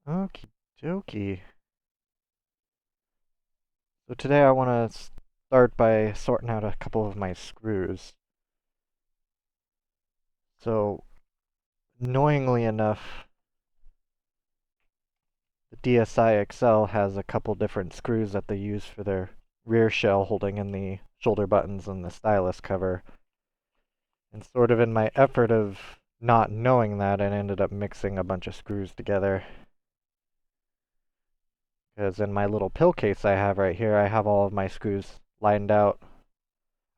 Okie dokie. So today I want to start by sorting out a couple of my screws. So, annoyingly enough, the DSI XL has a couple different screws that they use for their rear shell holding in the shoulder buttons and the stylus cover. And sort of in my effort of not knowing that, I ended up mixing a bunch of screws together. Because in my little pill case I have right here, I have all of my screws lined out.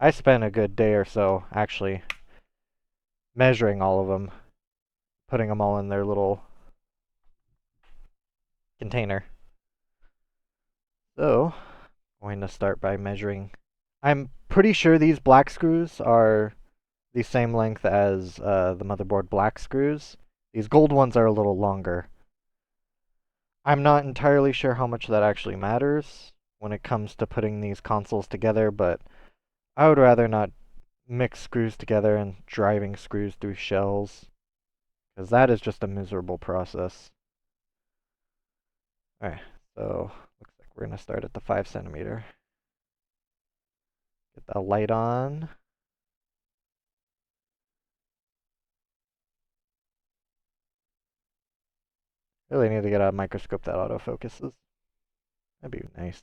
I spent a good day or so actually measuring all of them, putting them all in their little container. So, I'm going to start by measuring. I'm pretty sure these black screws are the same length as the motherboard black screws. These gold ones are a little longer. I'm not entirely sure how much that actually matters when it comes to putting these consoles together, but I would rather not mix screws together and driving screws through shells, because that is just a miserable process. Alright, so looks like we're going to start at the 5 centimeter. Get the light on. Really need to get a microscope that autofocuses. That'd be nice.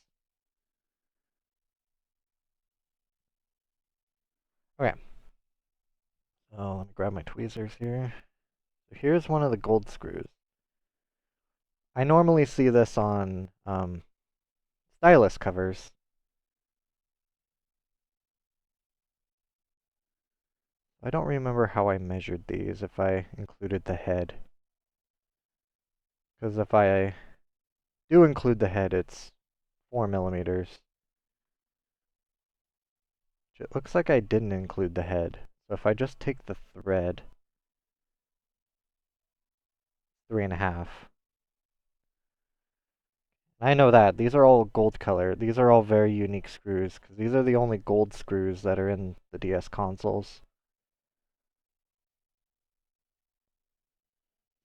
Okay. So let me grab my tweezers here. So here's one of the gold screws. I normally see this on stylus covers. I don't remember how I measured these, if I included the head. Because if I do include the head, it's 4 millimeters. It looks like I didn't include the head. So if I just take the thread, 3.5. I know that. These are all gold color. These are all very unique screws, because these are the only gold screws that are in the DS consoles.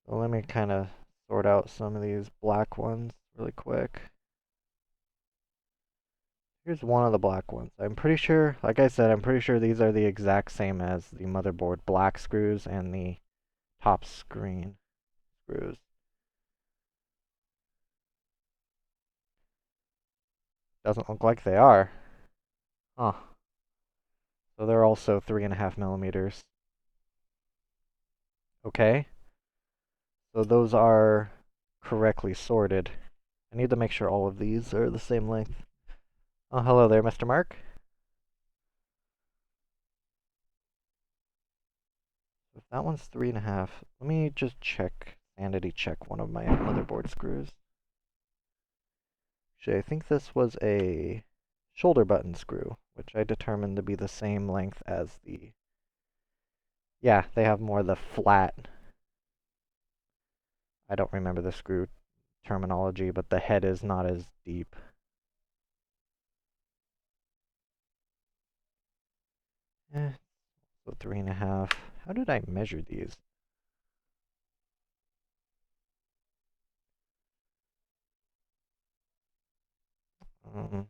So let me kind of sort out some of these black ones really quick. Here's one of the black ones. I'm pretty sure, like I said, I'm pretty sure these are the exact same as the motherboard black screws and the top screen screws. Doesn't look like they are. Huh. So they're also 3.5 millimeters. Okay. So those are correctly sorted. I need to make sure all of these are the same length. Oh, hello there, Mr. Mark. If that one's 3.5, let me just sanity check one of my motherboard screws. Actually, I think this was a shoulder button screw, which I determined to be the same length as the... Yeah, they have more of the flat... I don't remember the screw terminology, but the head is not as deep. So 3.5. How did I measure these? Um,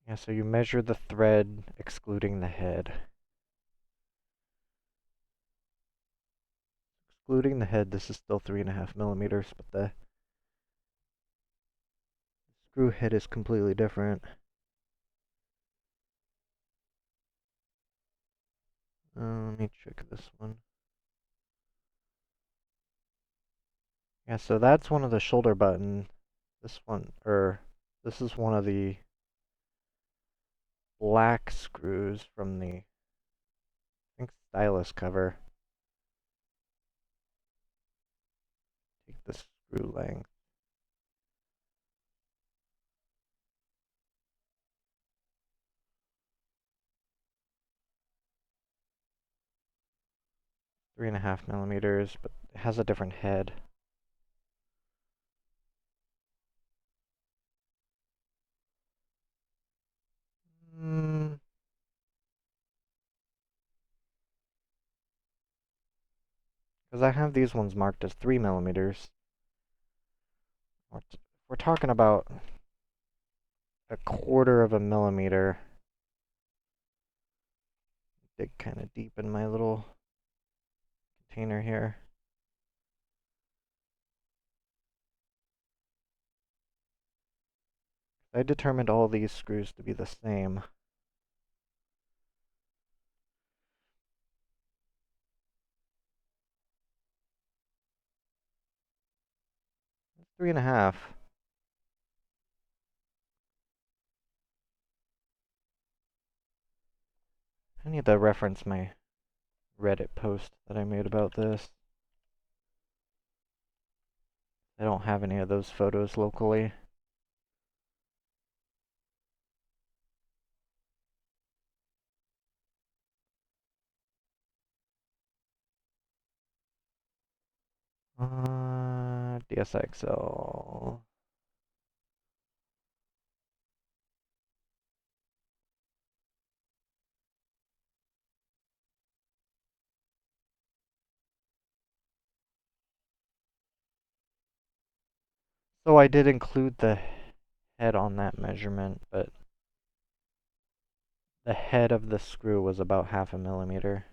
yeah, so you measure the thread excluding the head. Excluding the head, this is still 3.5 millimeters, but the screw head is completely different. Let me check this one. Yeah, so that's one of the shoulder button. This is one of the black screws from the, I think, stylus cover. Take the screw length. Three and a half millimeters, but it has a different head. Because I have these ones marked as 3 millimeters. We're talking about a quarter of a millimeter. Dig kind of deep in my little container here. I determined all these screws to be the same. That's 3.5. I need to reference my Reddit post that I made about this. I don't have any of those photos locally. DSXL. So I did include the head on that measurement, but the head of the screw was about 0.5 millimeter.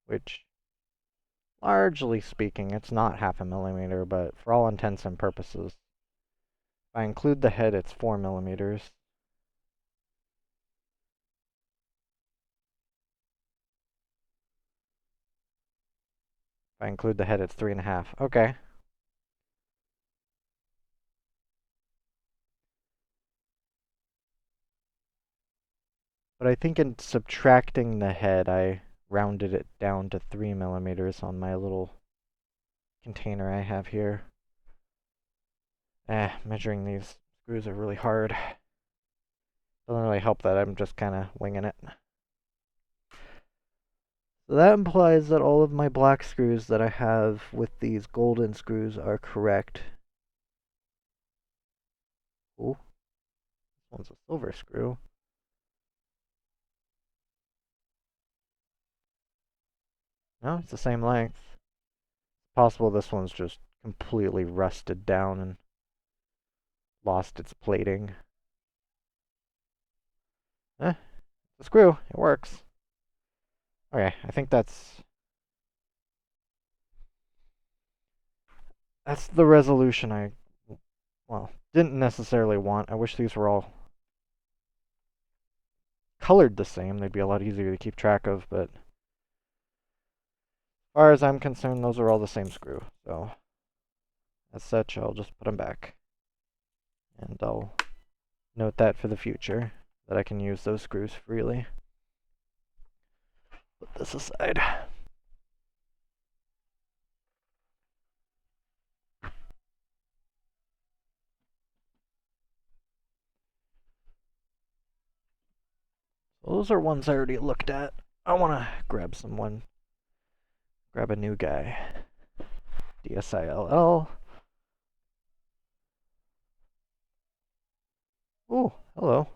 Which, largely speaking, it's not 0.5 millimeter, but for all intents and purposes, if I include the head, it's 4 millimeters. If I include the head, it's 3.5. Okay. But I think in subtracting the head, I rounded it down to 3 millimeters on my little container I have here. Measuring these screws are really hard. Doesn't really help that I'm just kind of winging it. So that implies that all of my black screws that I have with these golden screws are correct. Oh, this one's a silver screw. No, it's the same length. It's possible this one's just completely rusted down and lost its plating. It's a screw. It works. Okay, I think that's the resolution I, well, didn't necessarily want. I wish these were all colored the same. They'd be a lot easier to keep track of, but as far as I'm concerned, those are all the same screw. So, as such, I'll just put them back. And I'll note that for the future, that I can use those screws freely. Put this aside. Those are ones I already looked at. I want to grab grab a new guy. DSILL. Oh, hello.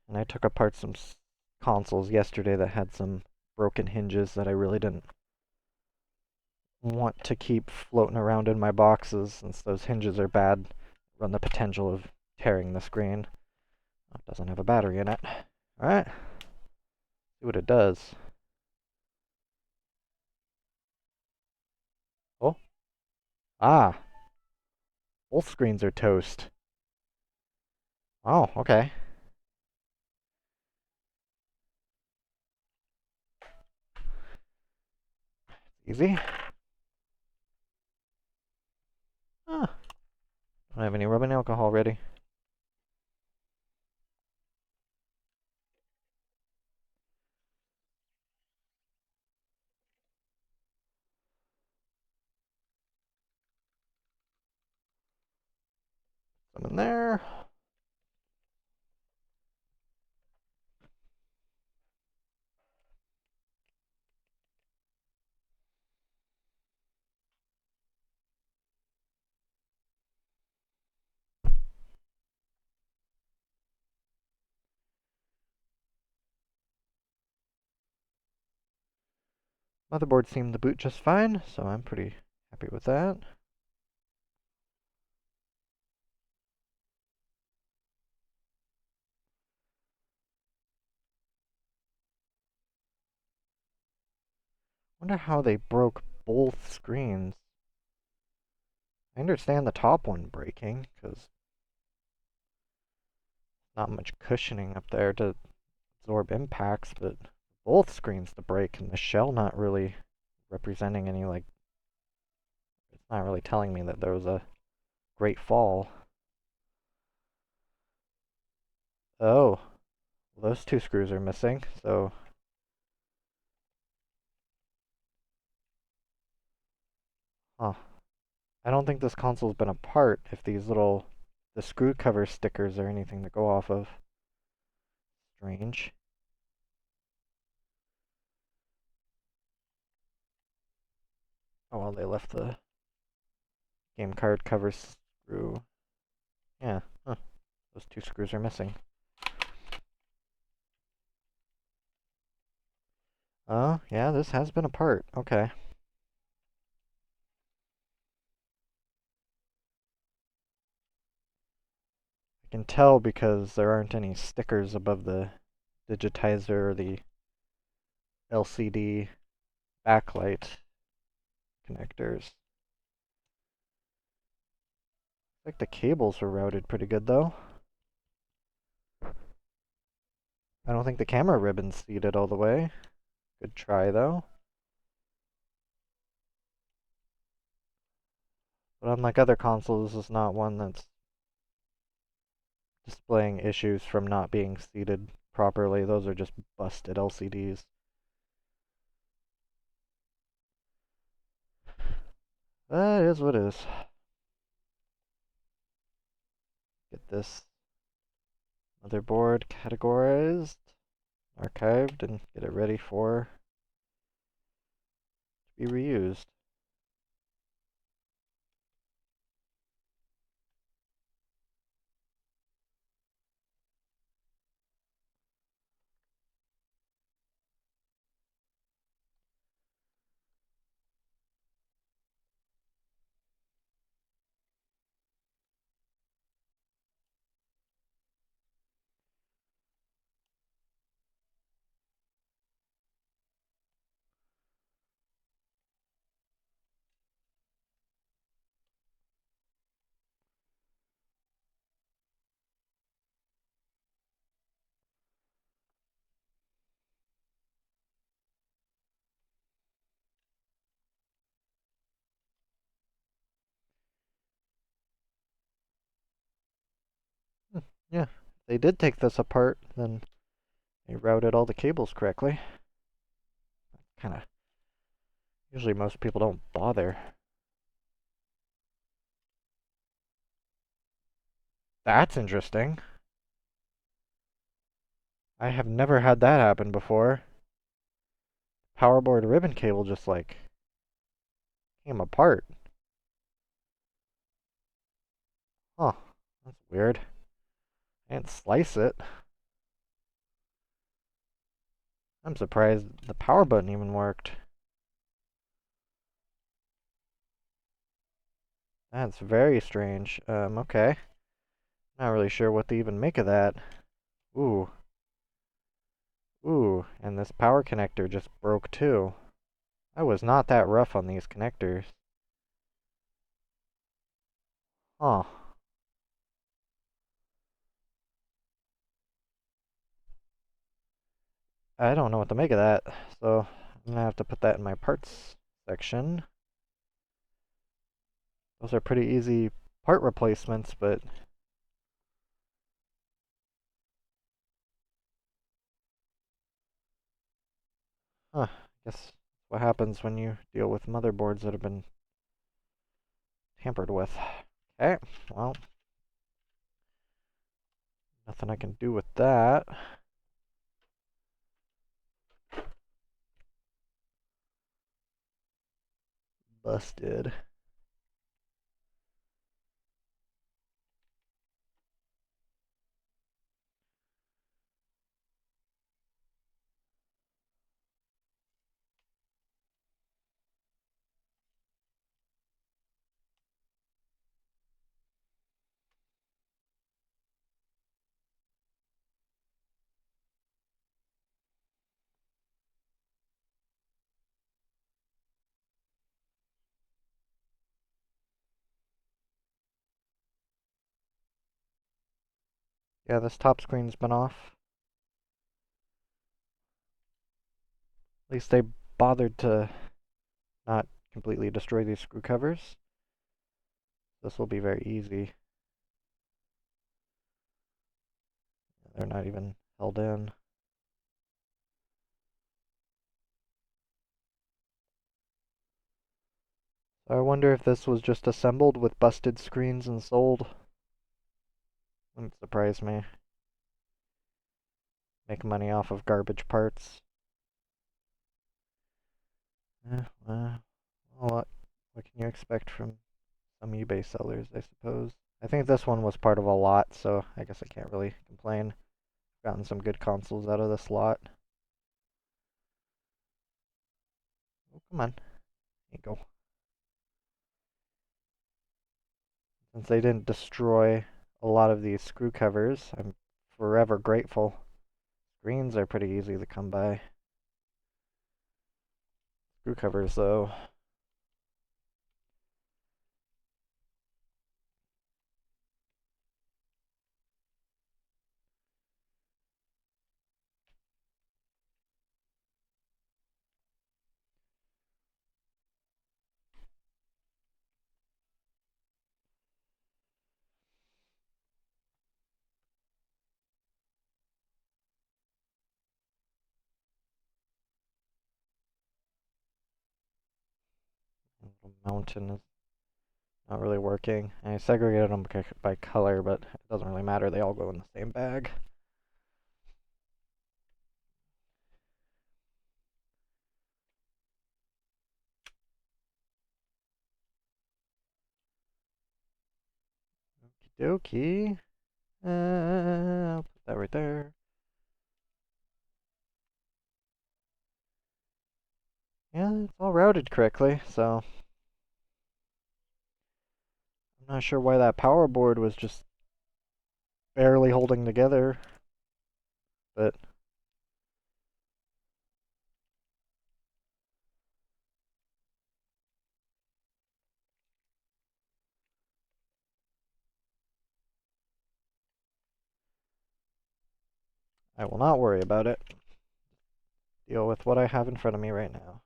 And I took apart some consoles yesterday that had some broken hinges that I really didn't want to keep floating around in my boxes since those hinges are bad. Run the potential of tearing the screen. Oh, it doesn't have a battery in it. Alright. See what it does. Oh. Ah. Both screens are toast. Oh, okay. Easy. Ah. Don't have any rubbing alcohol ready. Some in there. Motherboard seemed to boot just fine, so I'm pretty happy with that. Wonder how they broke both screens. I understand the top one breaking, because not much cushioning up there to absorb impacts, but both screens to break and the shell not really representing any, like, it's not really telling me that there was a great fall. Oh, well, those two screws are missing, so huh. I don't think this console's been apart if these the screw cover stickers or anything to go off of. Strange. Oh well, they left the game card cover screw. Yeah, huh. Those two screws are missing. Oh, yeah, this has been apart. Okay. I can tell because there aren't any stickers above the digitizer or the LCD backlight connectors. Like the cables were routed pretty good though. I don't think the camera ribbon's seated all the way. Good try though. But unlike other consoles, this is not one that's displaying issues from not being seated properly. Those are just busted LCDs. That is what it is. Get this motherboard categorized, archived, and get it ready for to be reused. Yeah, they did take this apart, then they routed all the cables correctly. Kind of. Usually most people don't bother. That's interesting. I have never had that happen before. Power board ribbon cable just like came apart. Huh, that's weird. I didn't slice it. I'm surprised the power button even worked. That's very strange. Okay. Not really sure what to even make of that. Ooh. Ooh, and this power connector just broke too. I was not that rough on these connectors. Huh. I don't know what to make of that, so I'm gonna have to put that in my parts section. Those are pretty easy part replacements, but huh, guess what happens when you deal with motherboards that have been tampered with. Okay, well, nothing I can do with that. Busted. Yeah, this top screen's been off. At least they bothered to not completely destroy these screw covers. This will be very easy. They're not even held in. So I wonder if this was just assembled with busted screens and sold. Wouldn't surprise me. Make money off of garbage parts. Well, what can you expect from some eBay sellers, I suppose? I think this one was part of a lot, so I guess I can't really complain. Gotten some good consoles out of this lot. Oh, come on. There you go. Since they didn't destroy a lot of these screw covers, I'm forever grateful. Screens are pretty easy to come by. Screw covers, though. A little mountain is not really working. I segregated them by color, but it doesn't really matter. They all go in the same bag. Okie dokie. I'll put that right there. Yeah, it's all routed correctly, so I'm not sure why that power board was just barely holding together, but I will not worry about it. Deal with what I have in front of me right now.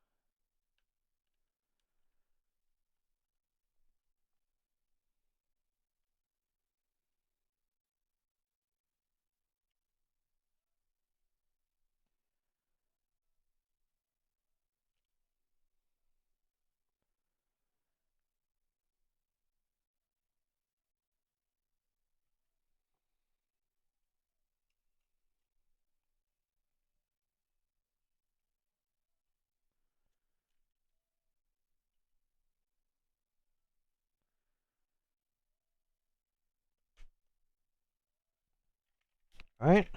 Alright.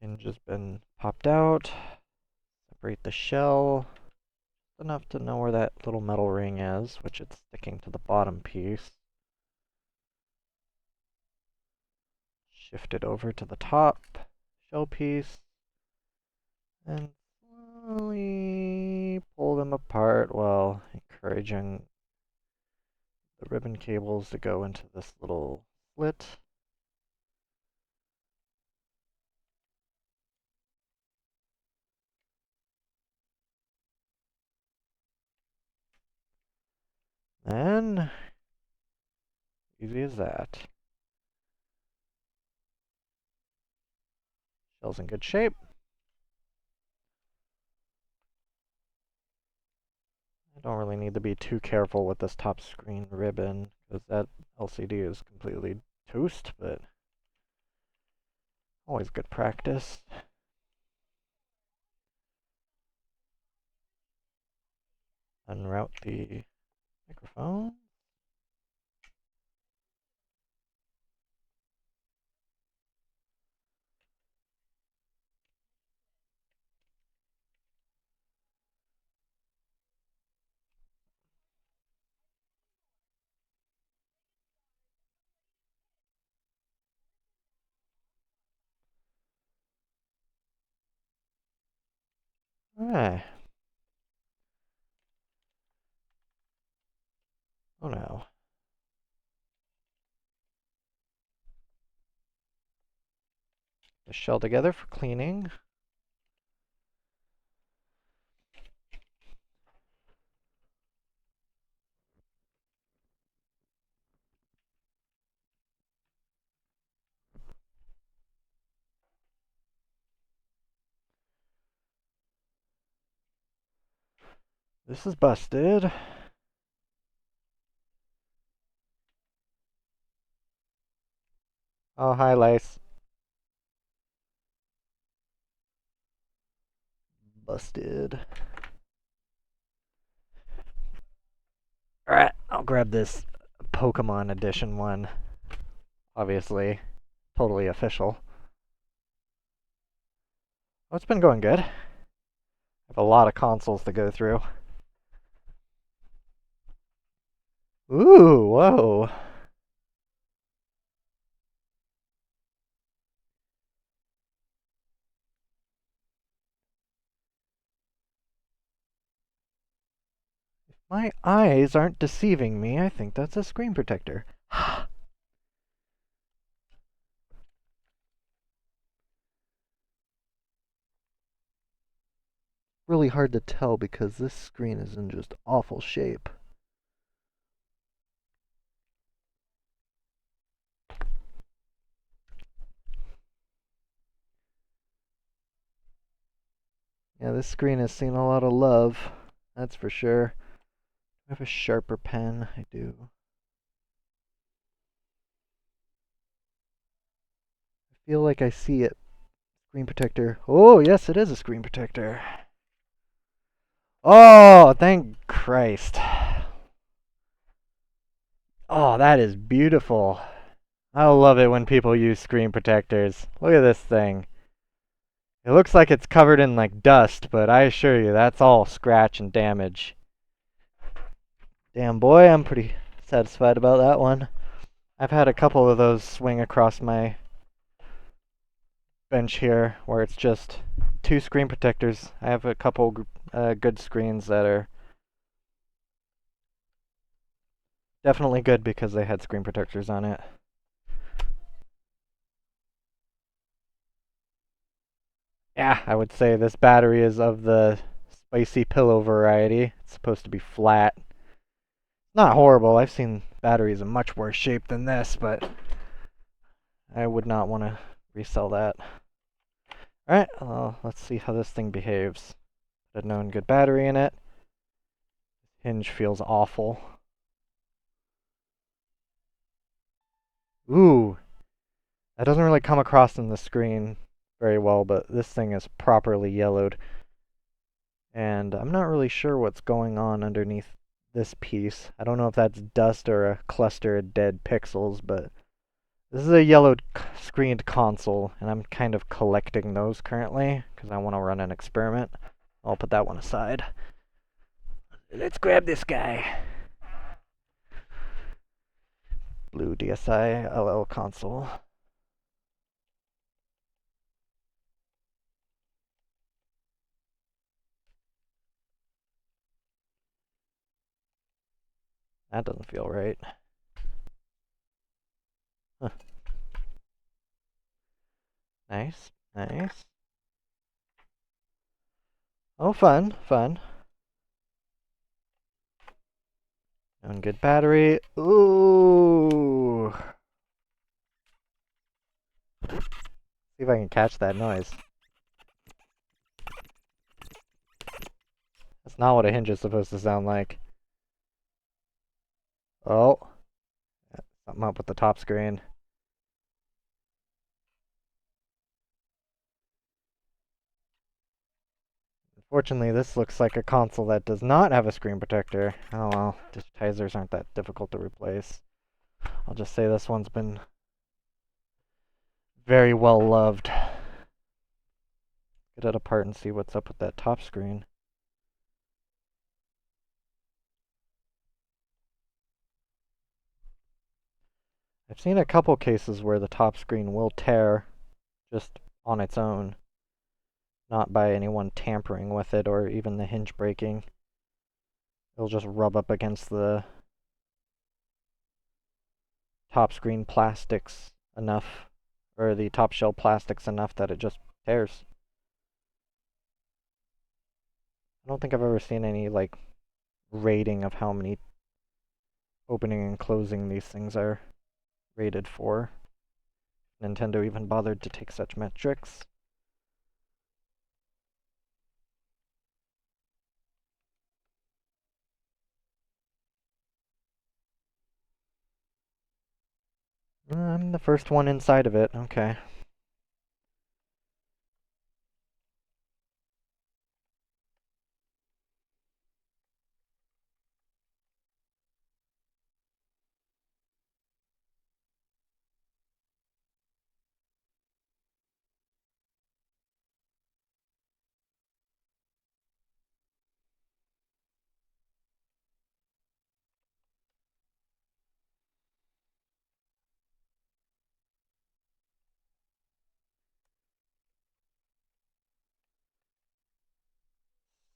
Hinge has been popped out. Separate the shell. Enough to know where that little metal ring is, which it's sticking to the bottom piece. Shift it over to the top shell piece. And slowly pull them apart while encouraging the ribbon cables to go into this little slit. And easy as that. Shell's in good shape. I don't really need to be too careful with this top screen ribbon because that LCD is completely toast, but always good practice. Unroute the microphone. Alright. Oh no. the shell together for cleaning. This is busted. Oh, hi, Lace. Busted. Alright, I'll grab this Pokemon Edition one. Obviously, totally official. Oh, it's been going good. I have a lot of consoles to go through. Ooh, whoa. If my eyes aren't deceiving me, I think that's a screen protector. Really hard to tell because this screen is in just awful shape. Yeah, this screen has seen a lot of love, that's for sure. I have a sharper pen, I do. I feel like I see it. Screen protector. Oh, yes, it is a screen protector. Oh, thank Christ. Oh, that is beautiful. I love it when people use screen protectors. Look at this thing. It looks like it's covered in like dust, but I assure you that's all scratch and damage. Damn boy, I'm pretty satisfied about that one. I've had a couple of those swing across my bench here where it's just two screen protectors. I have a couple good screens that are definitely good because they had screen protectors on it. Yeah, I would say this battery is of the spicy pillow variety. It's supposed to be flat. Not horrible. I've seen batteries in much worse shape than this, but I would not want to resell that. Alright, let's see how this thing behaves. Put a known good battery in it. Hinge feels awful. Ooh, that doesn't really come across in the screen very well, but this thing is properly yellowed. And I'm not really sure what's going on underneath this piece. I don't know if that's dust or a cluster of dead pixels, but this is a yellowed screened console, and I'm kind of collecting those currently because I want to run an experiment. I'll put that one aside. Let's grab this guy. Blue DSi LL console. That doesn't feel right. Huh. Nice, nice. Oh, fun, fun. And good battery. Ooh. See if I can catch that noise. That's not what a hinge is supposed to sound like. Oh. Something up with the top screen. Fortunately, this looks like a console that does not have a screen protector. Oh well, digitizers aren't that difficult to replace. I'll just say this one's been very well loved. Get it apart and see what's up with that top screen. I've seen a couple cases where the top screen will tear just on its own, not by anyone tampering with it or even the hinge breaking. It'll just rub up against the top screen plastics enough or the top shell plastic's enough that it just tears. I don't think I've ever seen any, like, rating of how many opening and closing these things are rated for. Nintendo even bothered to take such metrics. I'm the first one inside of it, okay.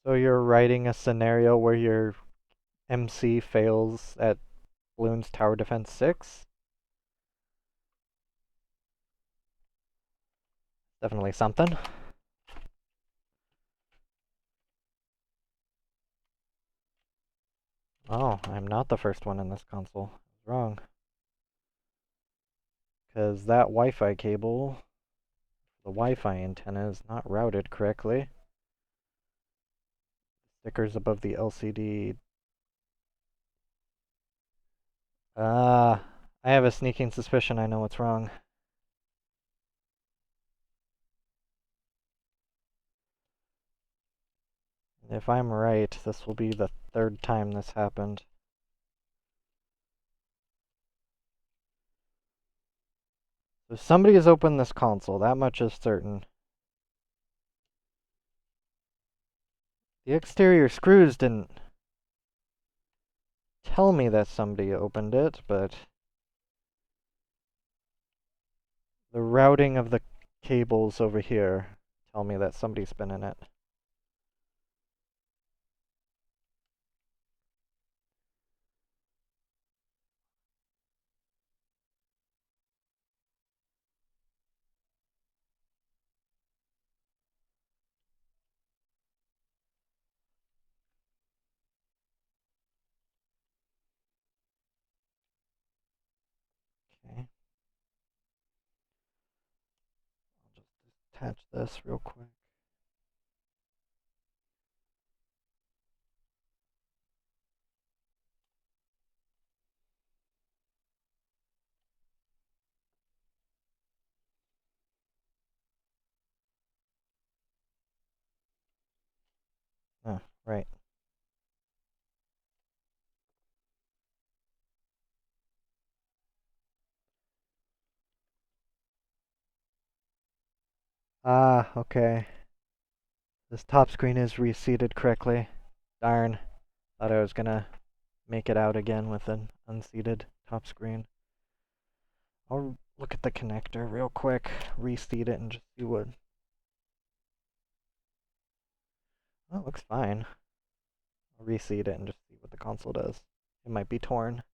So you're writing a scenario where your MC fails at Bloons Tower Defense 6? Definitely something. Oh, I'm not the first one in this console. I was wrong. Because that Wi-Fi cable, the Wi-Fi antenna, is not routed correctly. Stickers above the LCD. I have a sneaking suspicion I know what's wrong. If I'm right, this will be the third time this happened. So somebody has opened this console, that much is certain. The exterior screws didn't tell me that somebody opened it, but the routing of the cables over here tell me that somebody's been in it. Okay. I'll just attach this real quick. Oh, right. Ah, okay. This top screen is reseated correctly. Darn. Thought I was gonna make it out again with an unseated top screen. I'll look at the connector real quick, reseat it, and just see what... Oh, it looks fine. I'll reseat it and just see what the console does. It might be torn.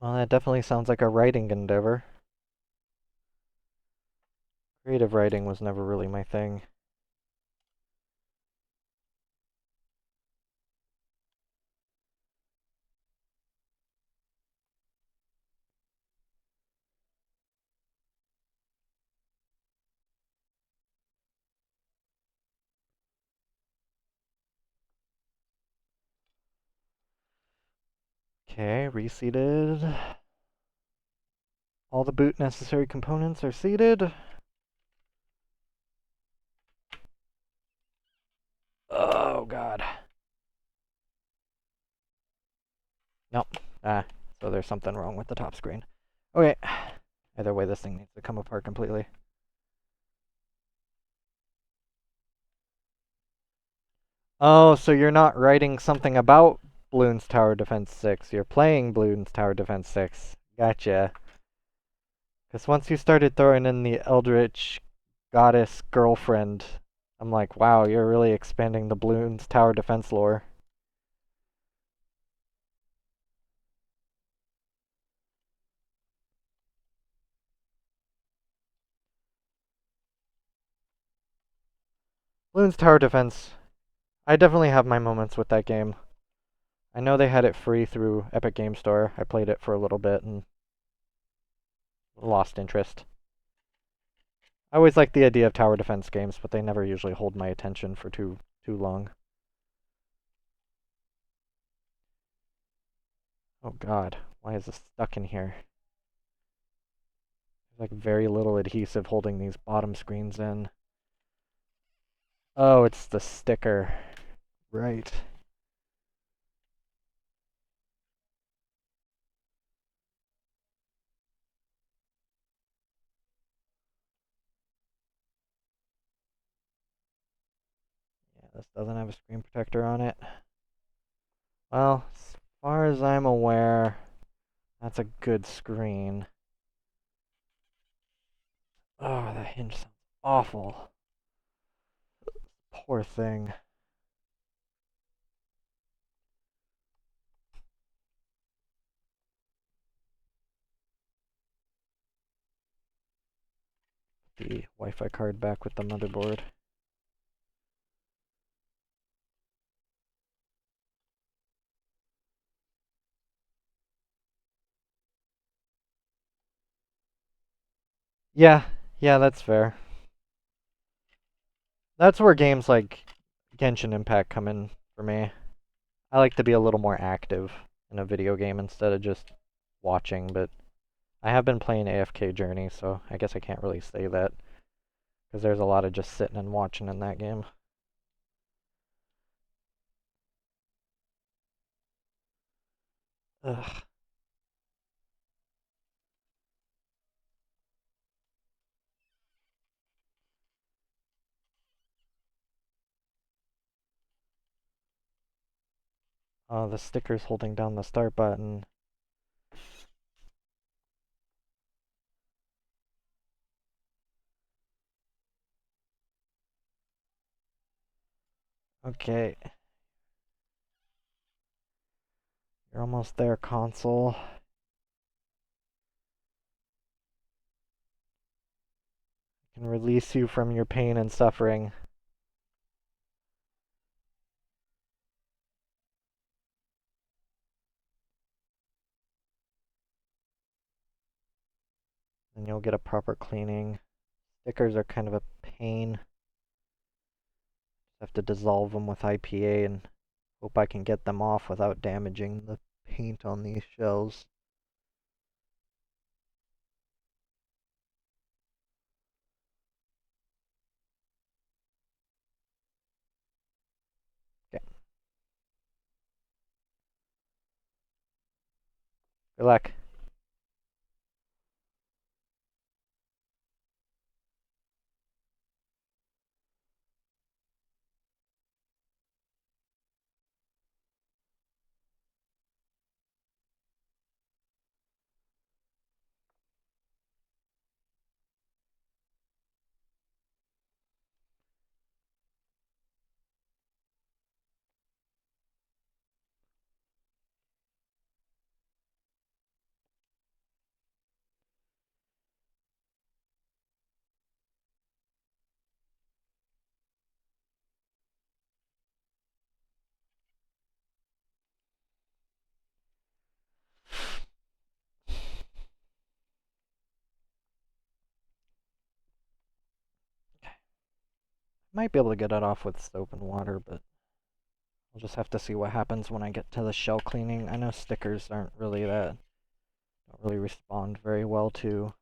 Well, that definitely sounds like a writing endeavor. Creative writing was never really my thing. Okay, reseated. All the boot necessary components are seated. Oh, God. Nope. So there's something wrong with the top screen. Okay. Either way, this thing needs to come apart completely. Oh, so you're not writing something about Bloons Tower Defense 6. You're playing Bloons Tower Defense 6. Gotcha. Because once you started throwing in the Eldritch Goddess Girlfriend, I'm like, wow, you're really expanding the Bloons Tower Defense lore. Bloons Tower Defense, I definitely have my moments with that game. I know they had it free through Epic Game Store. I played it for a little bit and lost interest. I always like the idea of tower defense games, but they never usually hold my attention for too long. Oh god, why is this stuck in here? There's like very little adhesive holding these bottom screens in. Oh, it's the sticker. Right. Yeah, this doesn't have a screen protector on it. Well, as far as I'm aware, that's a good screen. Oh, that hinge sounds awful. Poor thing. The Wi-Fi card back with the motherboard. Yeah, yeah, that's fair. That's where games like Genshin Impact come in for me. I like to be a little more active in a video game instead of just watching, but I have been playing AFK Journey, so I guess I can't really say that, because there's a lot of just sitting and watching in that game. Ugh. Oh, the sticker's holding down the start button. Okay. You're almost there, console. I can release you from your pain and suffering. And you'll get a proper cleaning. Stickers are kind of a pain. Have to dissolve them with IPA and hope I can get them off without damaging the paint on these shells. Okay. Good luck. Might be able to get it off with soap and water, but I'll just have to see what happens when I get to the shell cleaning. I know stickers don't really respond very well to.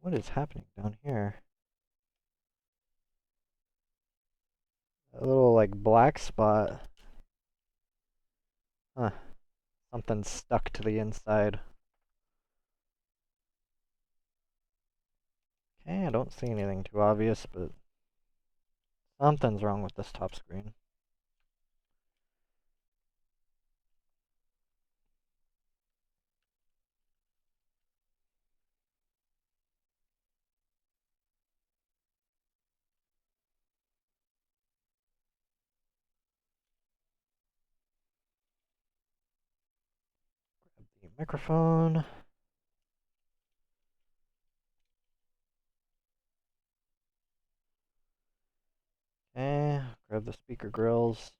What is happening down here? A little like black spot. Huh. Something stuck to the inside. Okay, I don't see anything too obvious, but something's wrong with this top screen. Microphone. Okay, grab the speaker grills.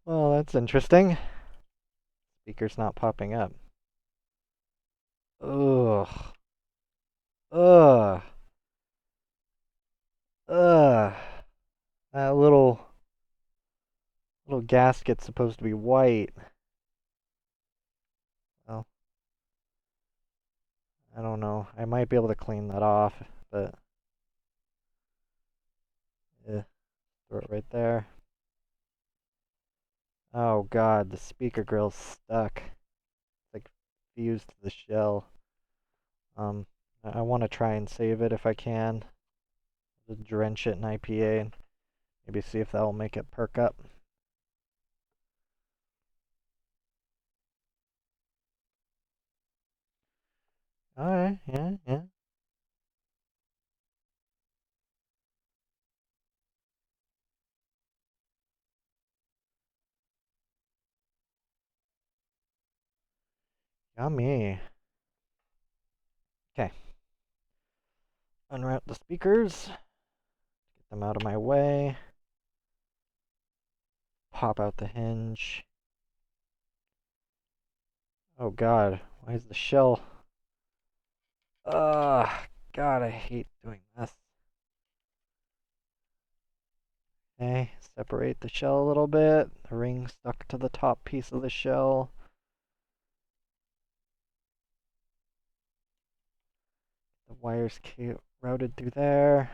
Well, that's interesting. Speaker's not popping up. Ugh. Ugh. Ugh. That little gasket's supposed to be white. Well, I don't know. I might be able to clean that off, but throw it right there. Oh god, the speaker grill's stuck. It's like fused to the shell. I want to try and save it if I can. Just drench it in IPA and maybe see if that will make it perk up. Alright, yeah, yeah. Yummy. Okay. Unroute the speakers. Get them out of my way. Pop out the hinge. Oh god, why is the shell? Ugh, god, I hate doing this. Okay, separate the shell a little bit. The ring stuck to the top piece of the shell. The wires routed through there.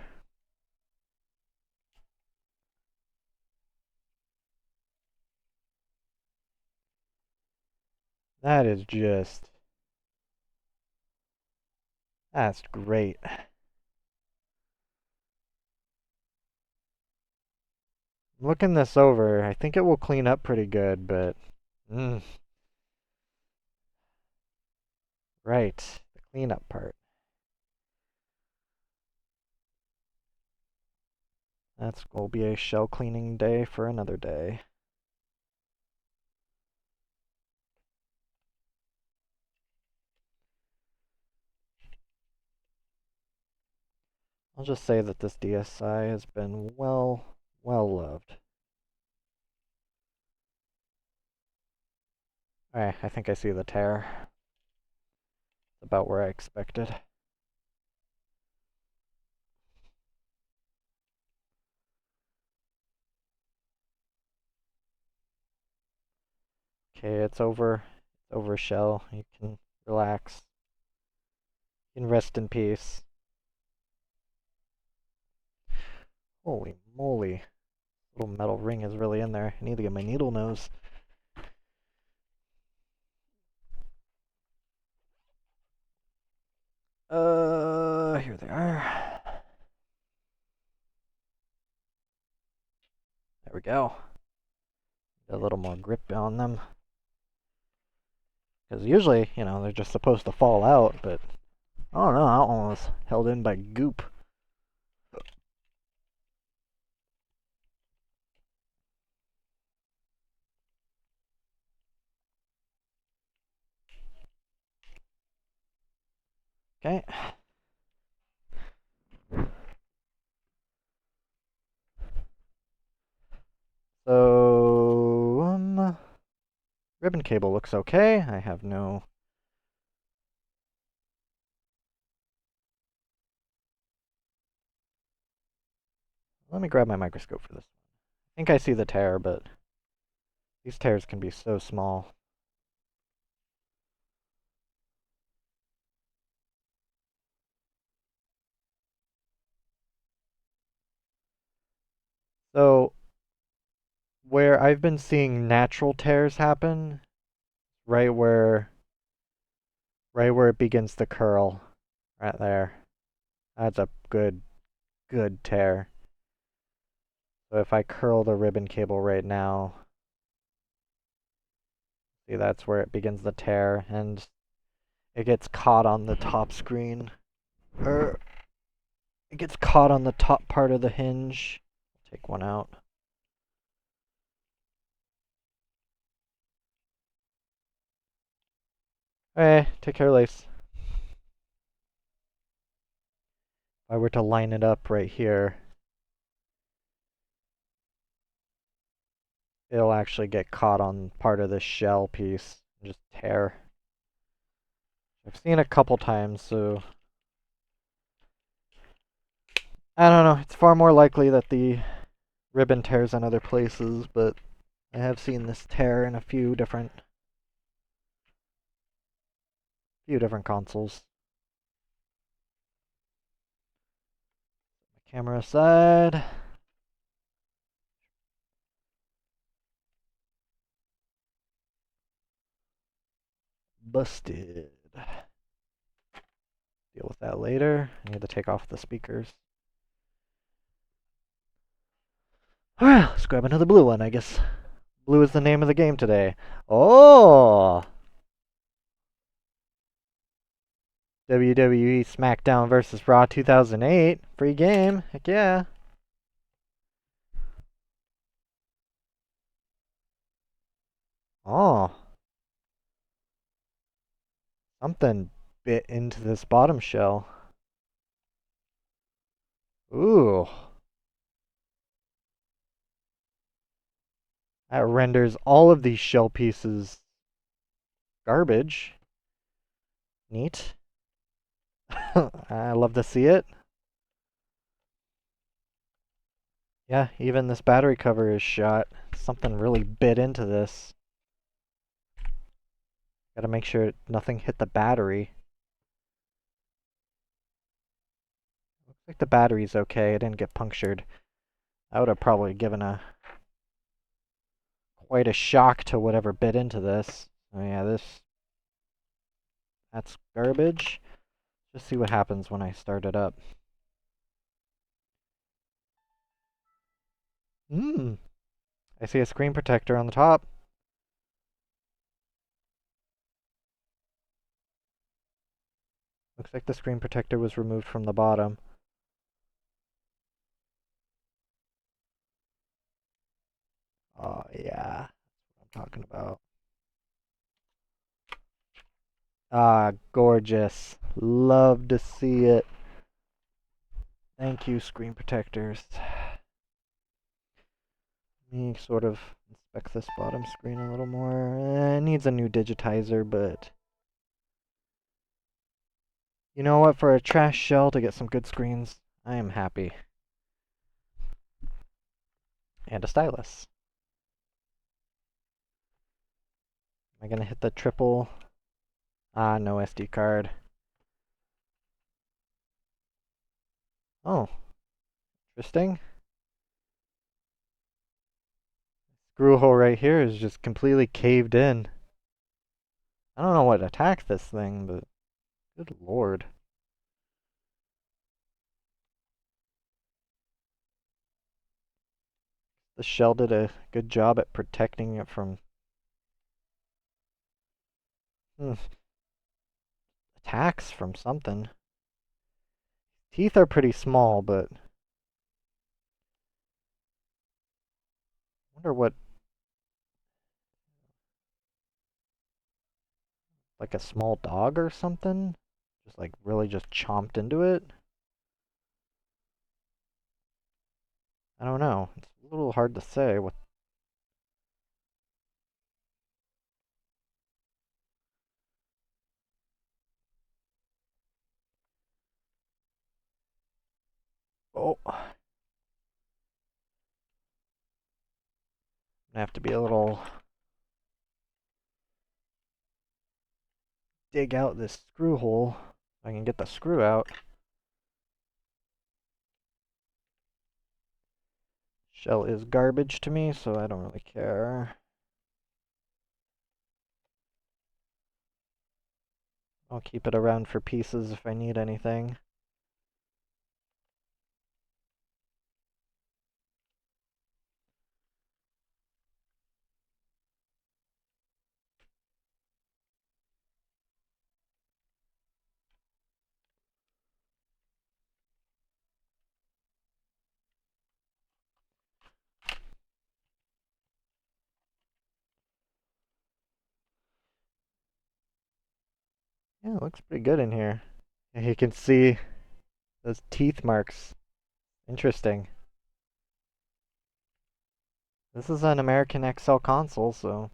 That is just... That's great. Looking this over, I think it will clean up pretty good, but... Right, the cleanup part. That's will be a shell cleaning day for another day. I'll just say that this DSI has been well loved. Alright, I think I see the tear. It's about where I expected. Okay, it's over. It's over shell. You can relax. You can rest in peace. Holy moly. Little metal ring is really in there. I need to get my needle nose. Here they are. There we go. Get a little more grip on them. Because usually, you know, they're just supposed to fall out, but I don't know, that one was held in by goop. Okay. So, ribbon cable looks okay. I have no... Let me grab my microscope for this. I think I see the tear, but these tears can be so small. So, where I've been seeing natural tears happen, right where it begins to curl, right there. That's a good tear. So if I curl the ribbon cable right now, see that's where it begins to tear, and it gets caught on the top screen. Or it gets caught on the top part of the hinge. Take one out. Hey, take care, Lace. If I were to line it up right here, it'll actually get caught on part of the shell piece and just tear. I've seen a couple times, so I don't know. It's far more likely that the ribbon tears in other places, but I have seen this tear in a few different consoles. Camera aside. Busted. Deal with that later. I need to take off the speakers. Alright, let's grab another blue one, I guess. Blue is the name of the game today. Oh! WWE SmackDown vs. Raw 2008. Free game. Heck yeah. Oh. Something bit into this bottom shell. Ooh. That renders all of these shell pieces garbage. Neat. I love to see it. Yeah, even this battery cover is shot. Something really bit into this. Gotta make sure nothing hit the battery. Looks like the battery's okay. It didn't get punctured. I would have probably given quite a shock to whatever bit into this. Oh yeah, that's garbage. Just see what happens when I start it up. I see a screen protector on the top. Looks like the screen protector was removed from the bottom. Oh yeah, that's what I'm talking about. Ah, gorgeous. Love to see it. Thank you, screen protectors. Let me sort of inspect this bottom screen a little more. It needs a new digitizer, but you know what? For a trash shell to get some good screens, I am happy. And a stylus. Am I gonna hit the triple? Ah, no SD card. Oh, interesting. Screw hole right here is just completely caved in. I don't know what attacked this thing, but good lord. The shell did a good job at protecting it from attacks from something. Teeth are pretty small, but I wonder what, like a small dog or something? Just like really just chomped into it? I don't know. It's a little hard to say what. Oh. I'm gonna have to be a little. Dig out this screw hole. I can get the screw out. Shell is garbage to me, so I don't really care. I'll keep it around for pieces if I need anything. Yeah, it looks pretty good in here. And you can see those teeth marks. Interesting. This is an American XL console, so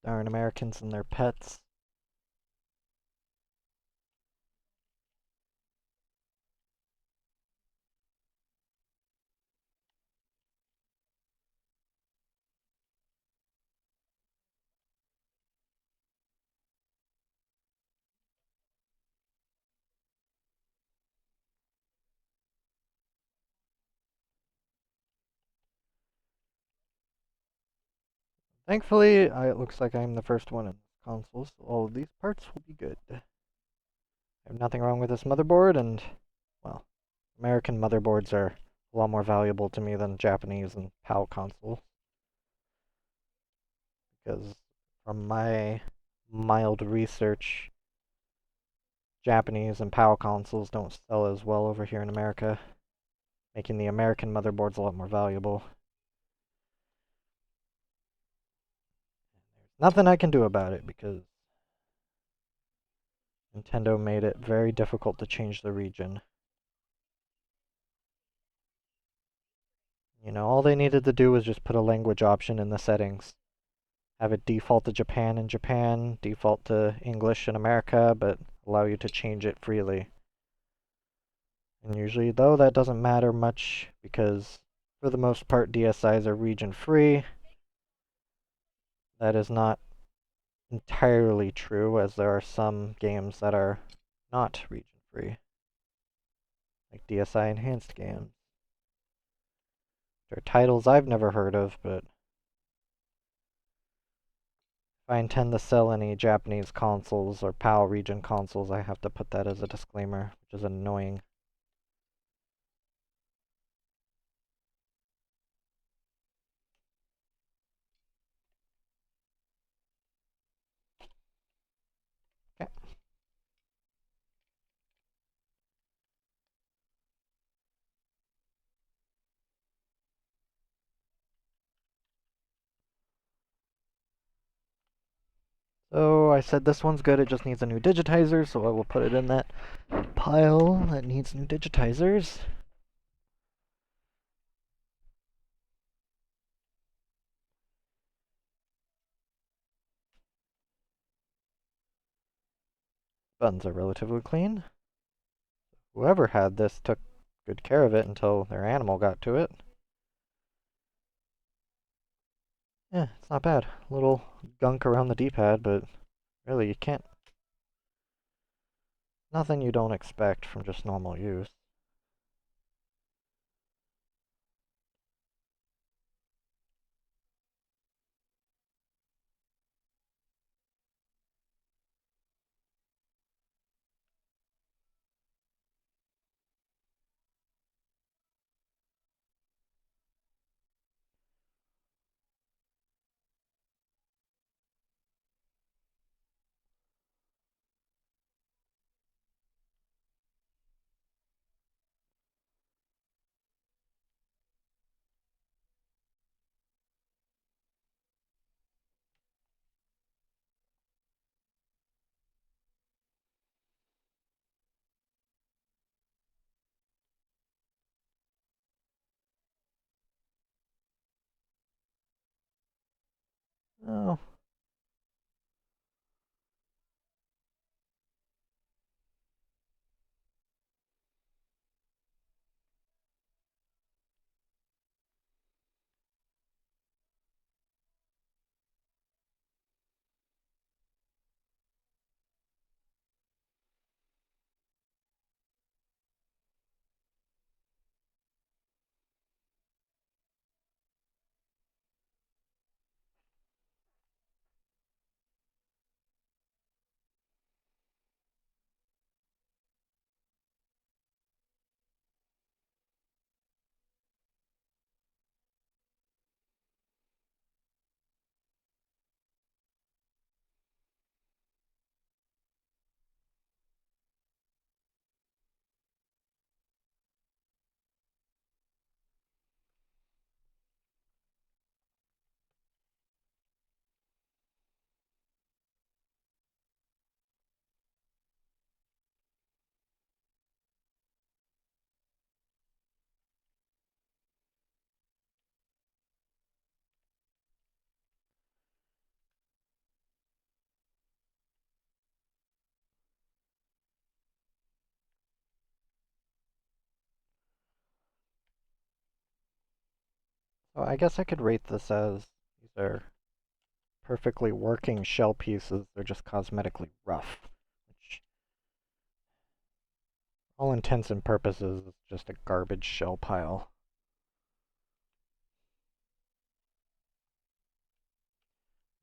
darn Americans and their pets. Thankfully, it looks like I'm the first one in this console, so all of these parts will be good. I have nothing wrong with this motherboard, and, well, American motherboards are a lot more valuable to me than Japanese and PAL consoles, because from my mild research, Japanese and PAL consoles don't sell as well over here in America, making the American motherboards a lot more valuable. Nothing I can do about it because Nintendo made it very difficult to change the region. You know, all they needed to do was just put a language option in the settings. Have it default to Japan in Japan, default to English in America, but allow you to change it freely. And usually, though, that doesn't matter much because, for the most part, DSIs are region free. That is not entirely true, as there are some games that are not region free, like DSI enhanced games. There are titles I've never heard of, but if I intend to sell any Japanese consoles or PAL region consoles, I have to put that as a disclaimer, which is annoying. Okay. So I said this one's good, it just needs a new digitizer, so I will put it in that pile that needs new digitizers. Buttons are relatively clean. Whoever had this took good care of it until their animal got to it. Yeah, it's not bad. A little gunk around the D-pad, but really you can't... Nothing you don't expect from just normal use. Oh, Oh, I guess I could rate this as these are perfectly working shell pieces. They're just cosmetically rough, which, all intents and purposes, is just a garbage shell pile.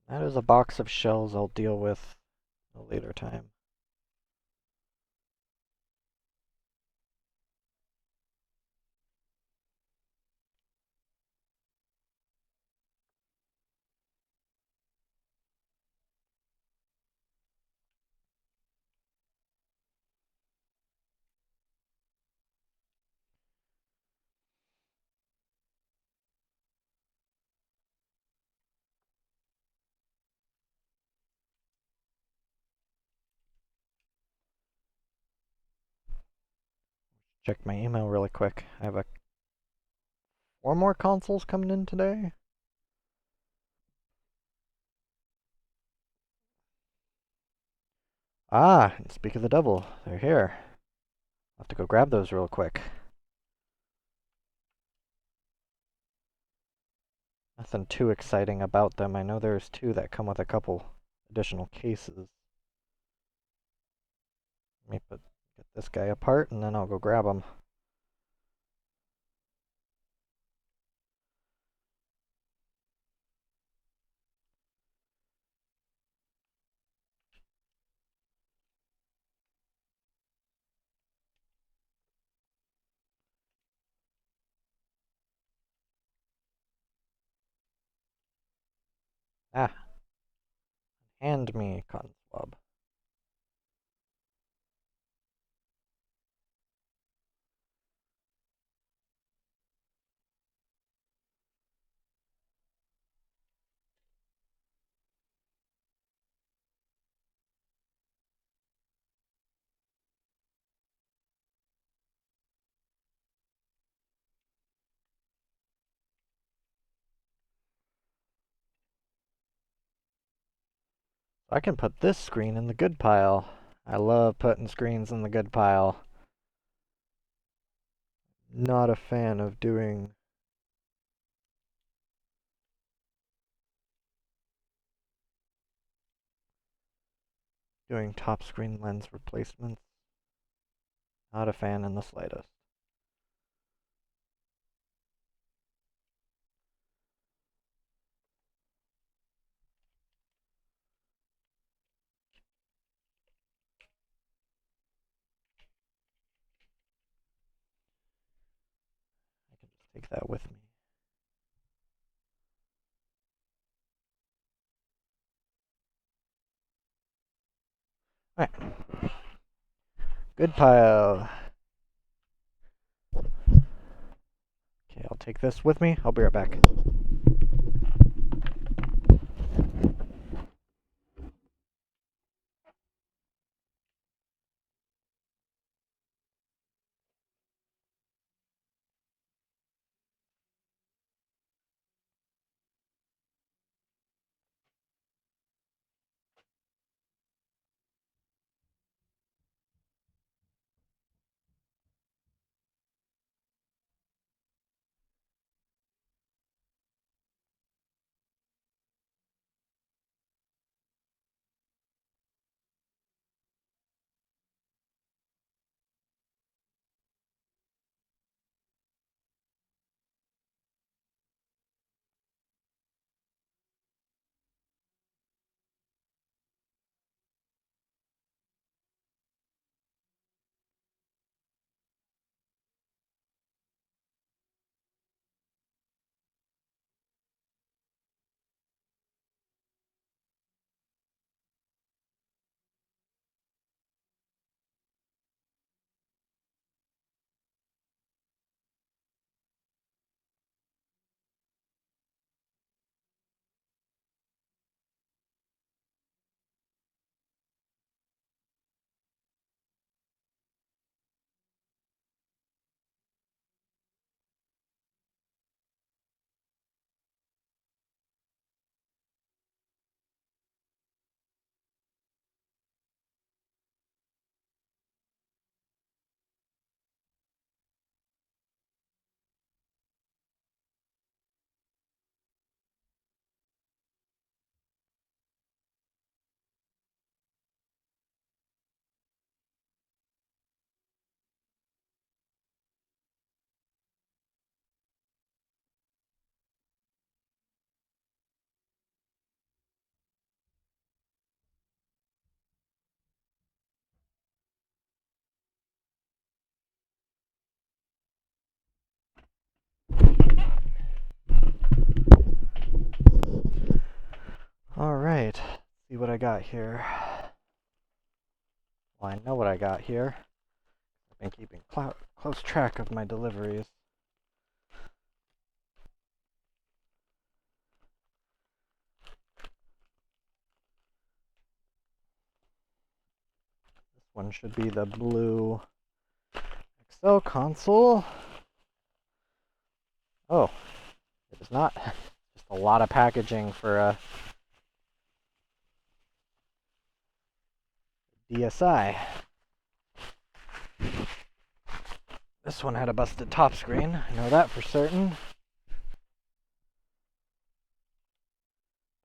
That is a box of shells I'll deal with a later time. Check my email really quick. I have 4 more consoles coming in today. Ah, and speak of the devil, they're here. I'll have to go grab those real quick. Nothing too exciting about them. I know there's 2 that come with a couple additional cases. Let me get this guy apart and then I'll go grab them. Ah, hand me, cotton swab. I can put this screen in the good pile. I love putting screens in the good pile. Not a fan of doing top screen lens replacements. Not a fan in the slightest. I can just take that with me. Alright. Good pile. Okay, I'll take this with me. I'll be right back. See what I got here. Well, I know what I got here. I've been keeping close track of my deliveries. This one should be the blue Excel console. Oh, it is not. Just a lot of packaging for a DSi. This one had a busted top screen. I know that for certain.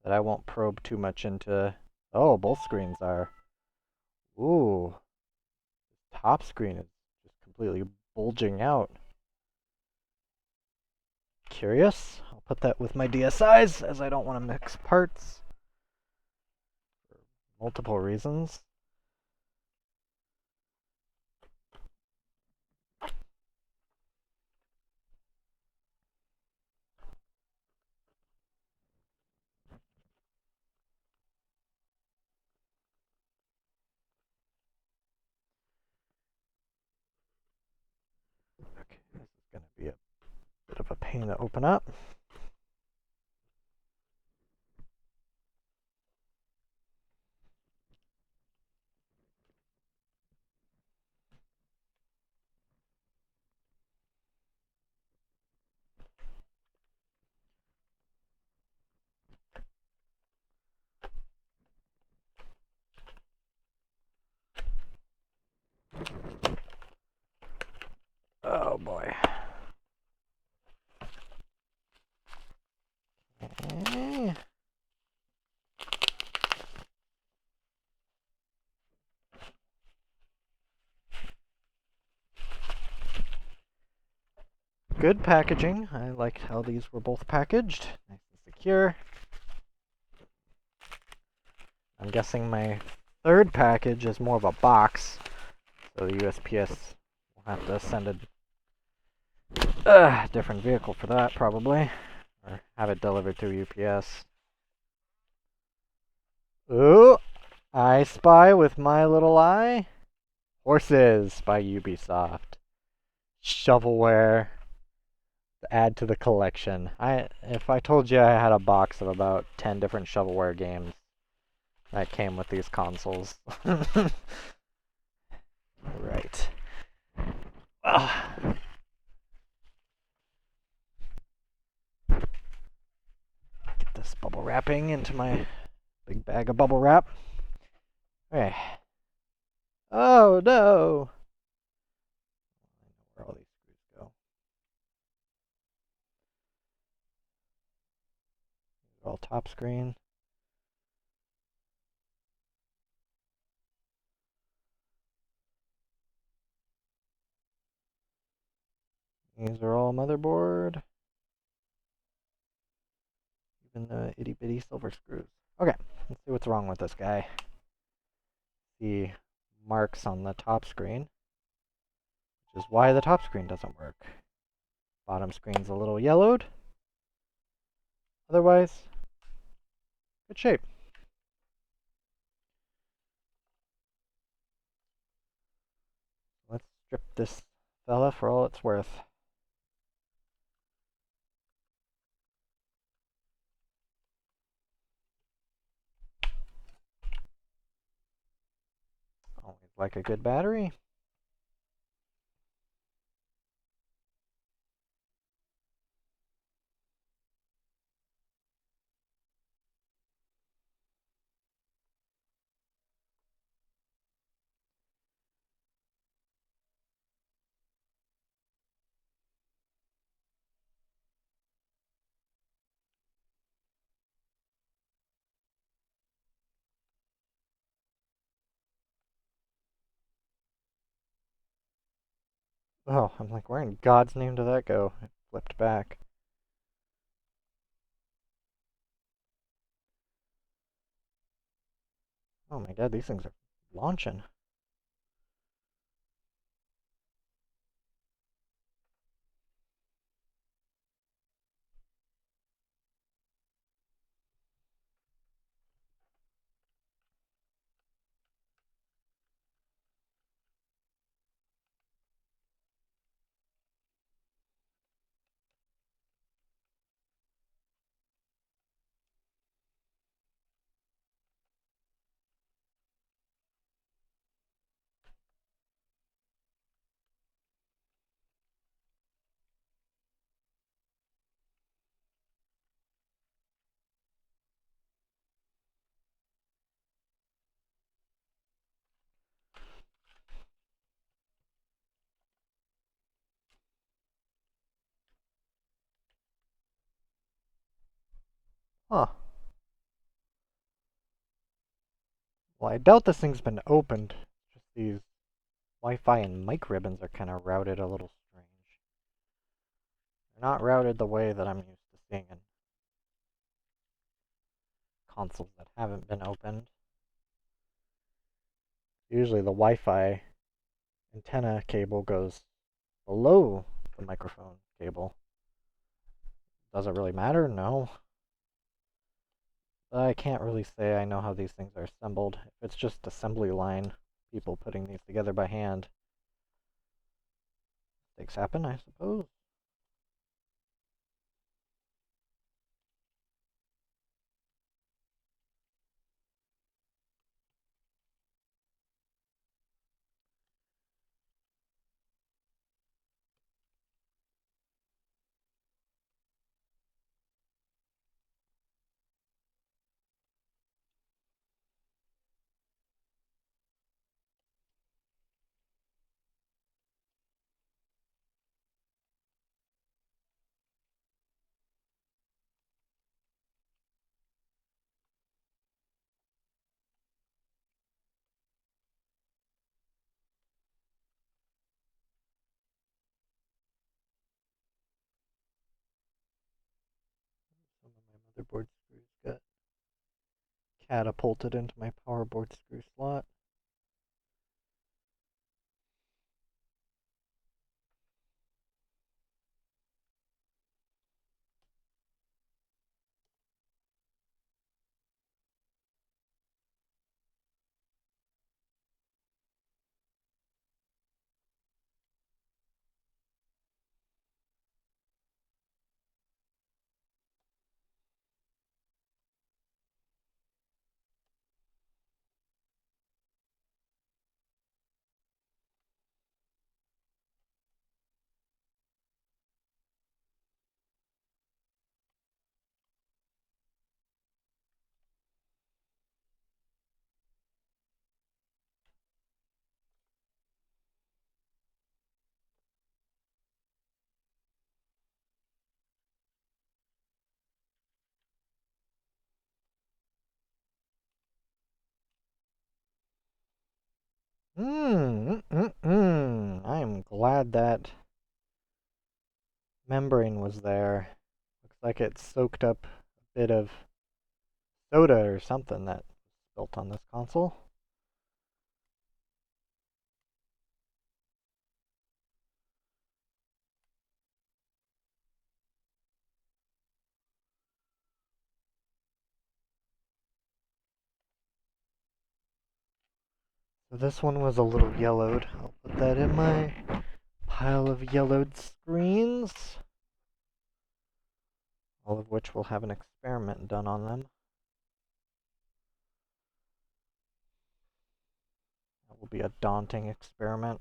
But I won't probe too much into... Oh, both screens are. Ooh. Top screen is just completely bulging out. Curious. I'll put that with my DSIs, as I don't want to mix parts. For multiple reasons. Okay, this is going to be a bit of a pain to open up. Oh boy. Okay. Good packaging. I like how these were both packaged. Nice and secure. I'm guessing my third package is more of a box. So the USPS will have to send a different vehicle for that, probably. Or have it delivered through UPS. Ooh! I spy with my little eye. Horses by Ubisoft. Shovelware. To add to the collection. If I told you I had a box of about 10 different shovelware games that came with these consoles. Right. Get this bubble wrapping into my big bag of bubble wrap. Okay. Oh no! Where all these screws go. All top screen. These are all motherboard. Even the itty bitty silver screws. Okay, let's see what's wrong with this guy. The marks on the top screen, which is why the top screen doesn't work. Bottom screen's a little yellowed. Otherwise, good shape. Let's strip this fella for all it's worth. Always like a good battery. Oh, I'm like, where in God's name did that go? It flipped back. Oh my God, these things are launching. Huh. Well, I doubt this thing's been opened. Just these Wi-Fi and mic ribbons are kind of routed a little strange. They're not routed the way that I'm used to seeing in consoles that haven't been opened. Usually the Wi-Fi antenna cable goes below the microphone cable. Does it really matter? No. I can't really say I know how these things are assembled. If it's just assembly line, people putting these together by hand, mistakes happen, I suppose. Some of my motherboard screws got catapulted into my power board screw slot. I'm glad that membrane was there. Looks like it soaked up a bit of soda or something that was built on this console. So this one was a little yellowed. I'll put that in my pile of yellowed screens, all of which will have an experiment done on them. That will be a daunting experiment.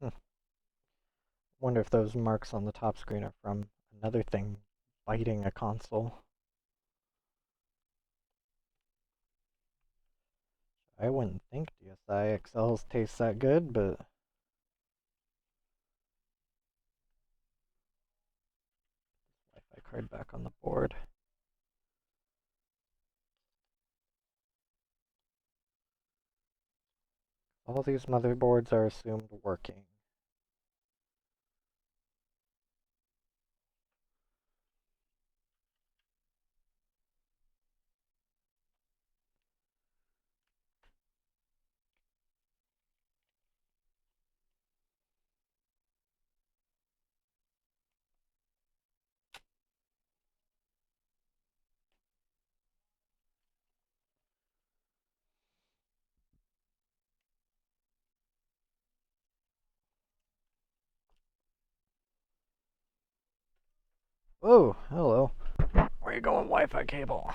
Hmm. Wonder if those marks on the top screen are from another thing biting a console. I wouldn't think DSi XLs taste that good, but Wi-Fi card back on the board. All these motherboards are assumed working. Whoa, hello. Where you going, Wi-Fi cable?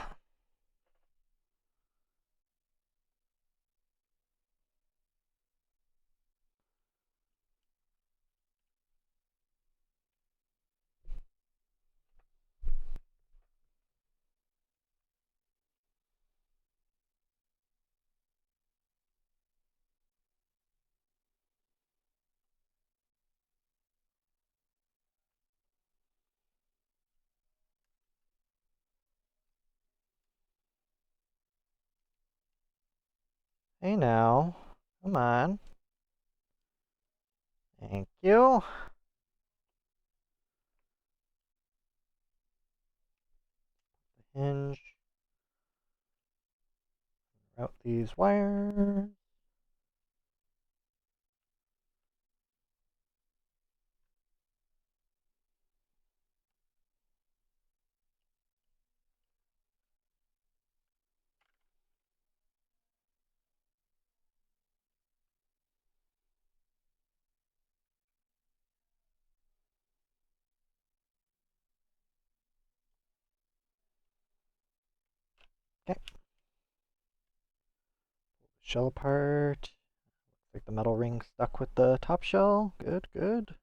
Hey now. Come on. Thank you. Hinge. Route these wires. Okay. Shell apart. Looks like the metal ring stuck with the top shell. Good, good.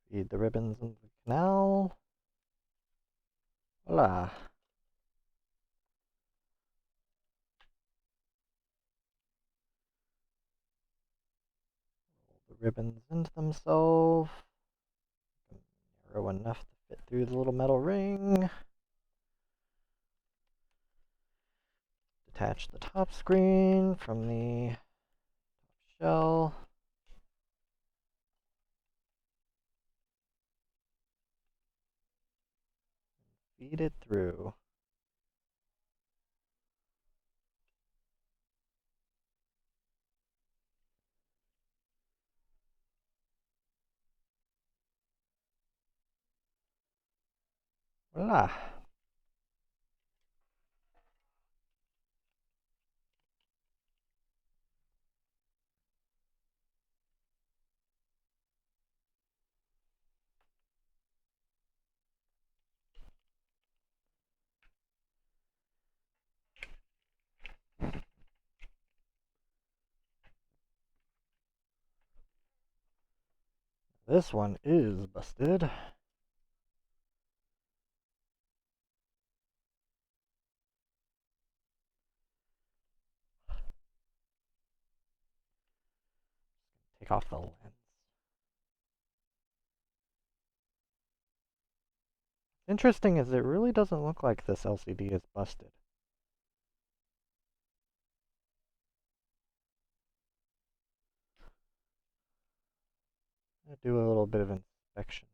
Feed the ribbons into the canal. Voila. Roll the ribbons into themselves. Narrow enough to fit through the little metal ring. Detach the top screen from the top shell. Feed it through. Voila. This one is busted. Take off the lens. Interesting is it really doesn't look like this LCD is busted. I'll do a little bit of inspection.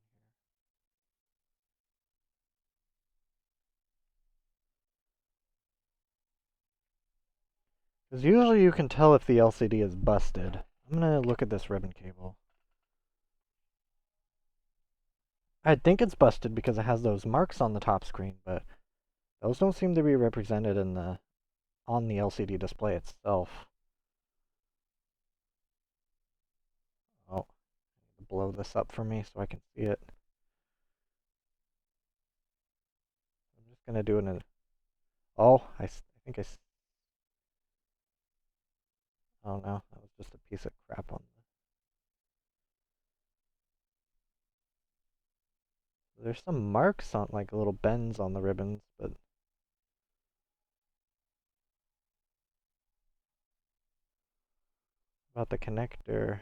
Because usually you can tell if the LCD is busted. I'm going to look at this ribbon cable. I think it's busted because it has those marks on the top screen, but those don't seem to be represented in the on the LCD display itself. Oh, blow this up for me so I can see it. I'm just going to do it. Oh, I think I. Oh no, that was just a piece of crap on There's some marks on, like little bends on the ribbons, but about the connector.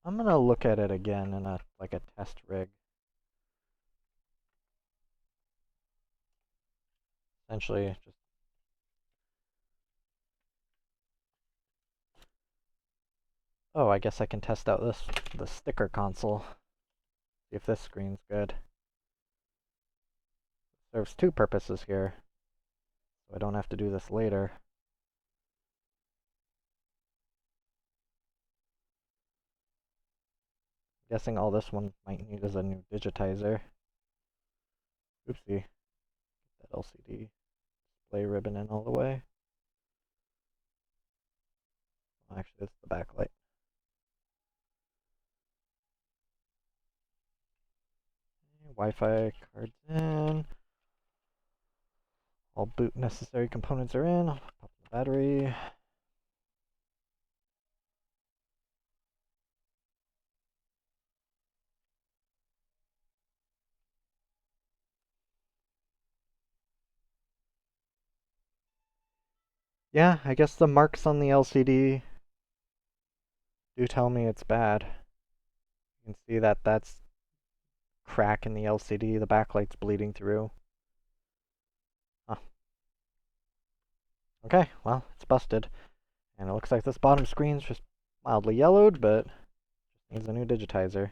I'm gonna look at it again in a like a test rig. Essentially, just oh, I guess I can test out the sticker console. See if this screen's good. Serves two purposes here, so I don't have to do this later. Guessing all this one might need is a new digitizer. Oopsie. That LCD display ribbon in all the way. Well, actually, it's the backlight. Wi-Fi cards in. All boot necessary components are in. I'll pop the battery. Yeah, I guess the marks on the LCD do tell me it's bad. You can see that that's crack in the LCD. The backlight's bleeding through. Huh. Okay, well, it's busted. And it looks like this bottom screen's just mildly yellowed, but just needs a new digitizer.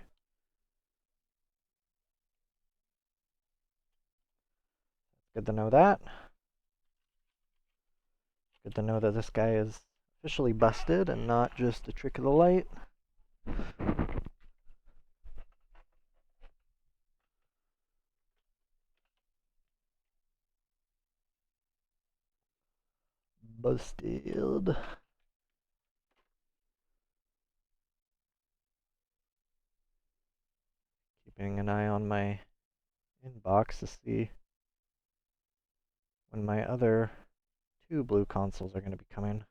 Good to know that. Good to know that this guy is officially busted and not just a trick of the light. Busted. Keeping an eye on my inbox to see when my other two blue consoles are going to be coming.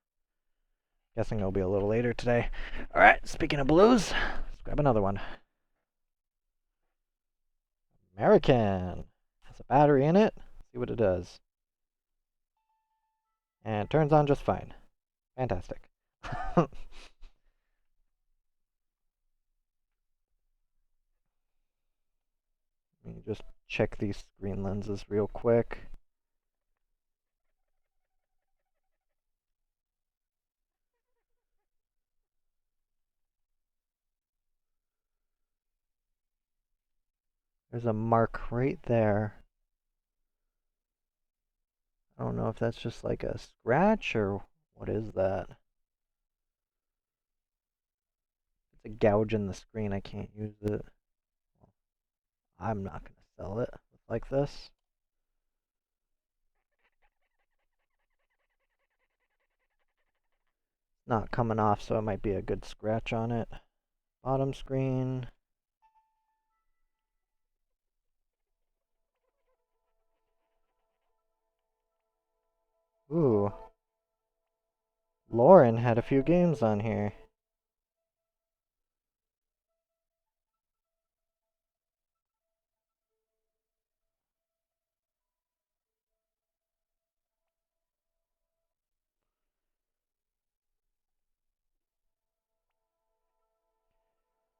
Guessing it'll be a little later today. Alright, speaking of blues, let's grab another one. American. Has a battery in it. See what it does. And it turns on just fine. Fantastic. Let me just check these screen lenses real quick. There's a mark right there. I don't know if that's just like a scratch or what is that. It's a gouge in the screen. I can't use it. I'm not going to sell it like this. Not coming off, so it might be a good scratch on it. Bottom screen. Ooh. Lauren had a few games on here.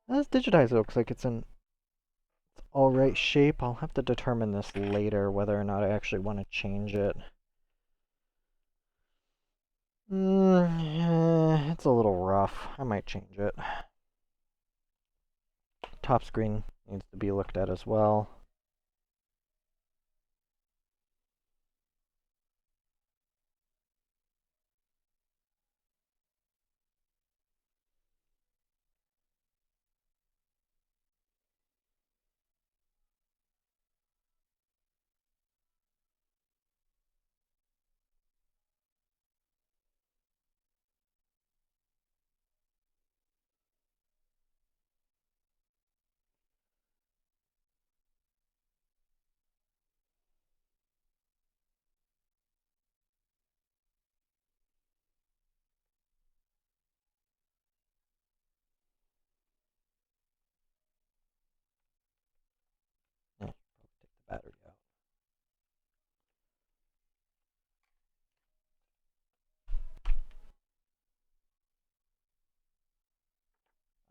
This digitizer looks like it's in alright shape. I'll have to determine this later, whether or not I actually want to change it. It's a little rough. I might change it. Top screen needs to be looked at as well.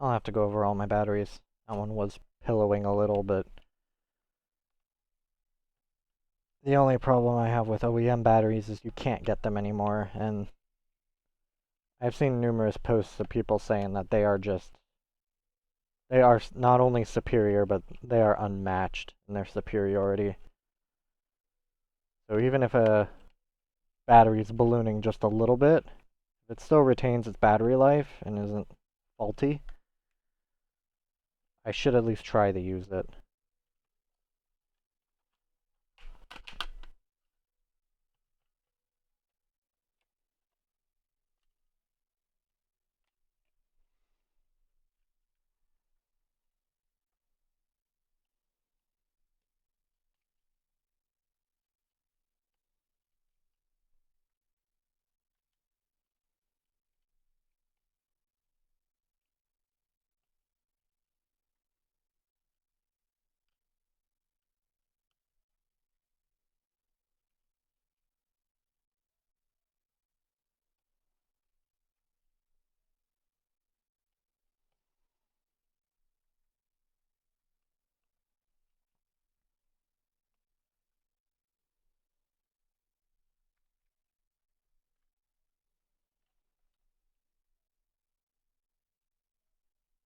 I'll have to go over all my batteries. That one was pillowing a little, but the only problem I have with OEM batteries is you can't get them anymore, and I've seen numerous posts of people saying that they are not only superior, but they are unmatched in their superiority. So even if a battery is ballooning just a little bit, if it still retains its battery life and isn't faulty, I should at least try to use it.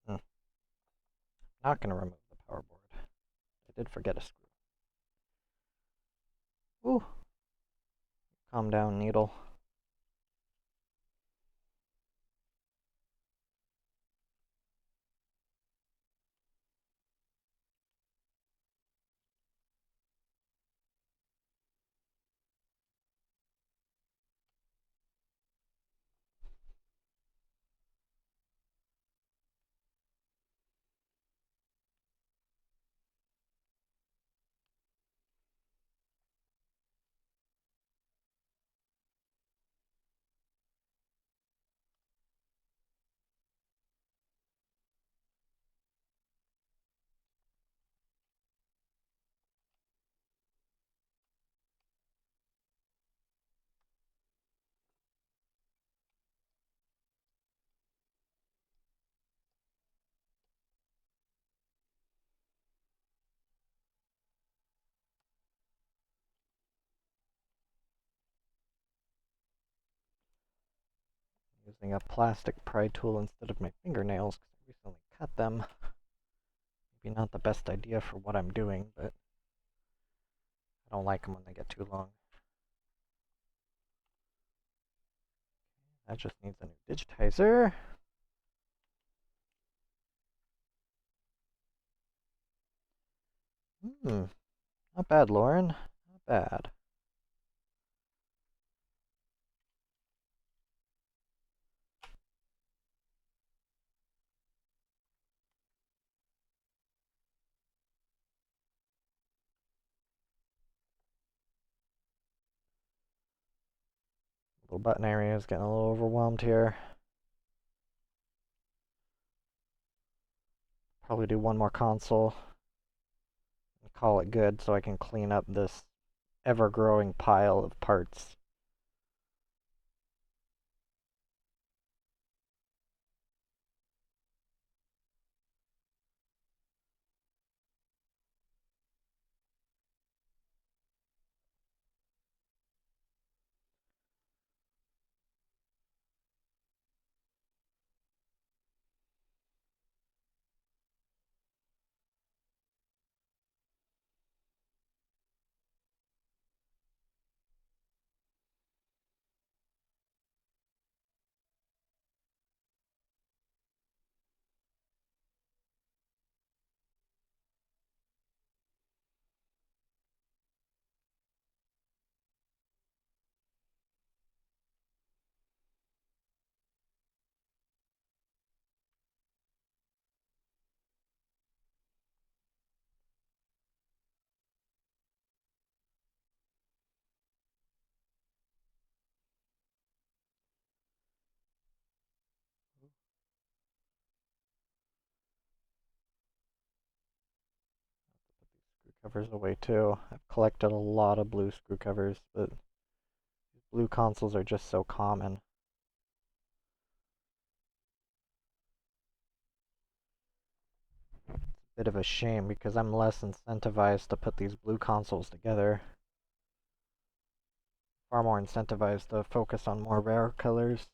Hmm. Not going to remove the power board. I did forget a screw. Ooh. Calm down, needle. Using a plastic pry tool instead of my fingernails because I recently cut them. Maybe not the best idea for what I'm doing, but I don't like them when they get too long. That just needs a new digitizer. Not bad, Lauren. Not bad. Little button area is getting a little overwhelmed here. Probably do one more console and call it good so I can clean up this ever-growing pile of parts. Screw covers away too. I've collected a lot of blue screw covers, but blue consoles are just so common. Bit of a shame because I'm less incentivized to put these blue consoles together. Far more incentivized to focus on more rare colors.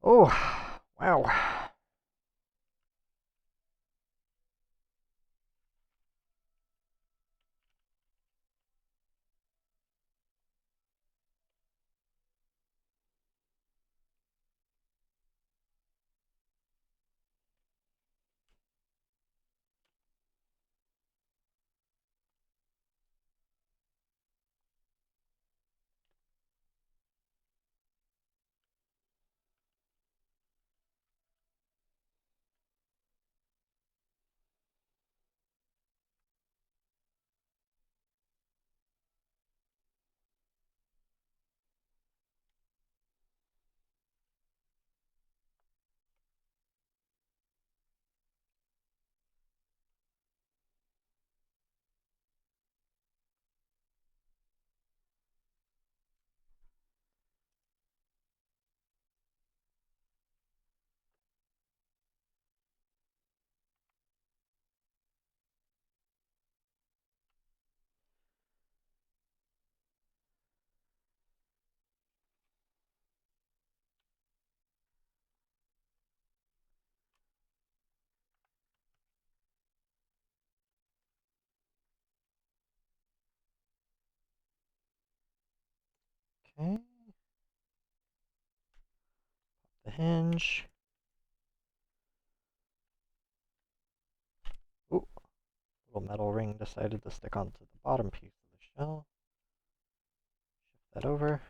Oh, wow. Okay. The hinge. Ooh, little metal ring decided to stick onto the bottom piece of the shell. Shift that over.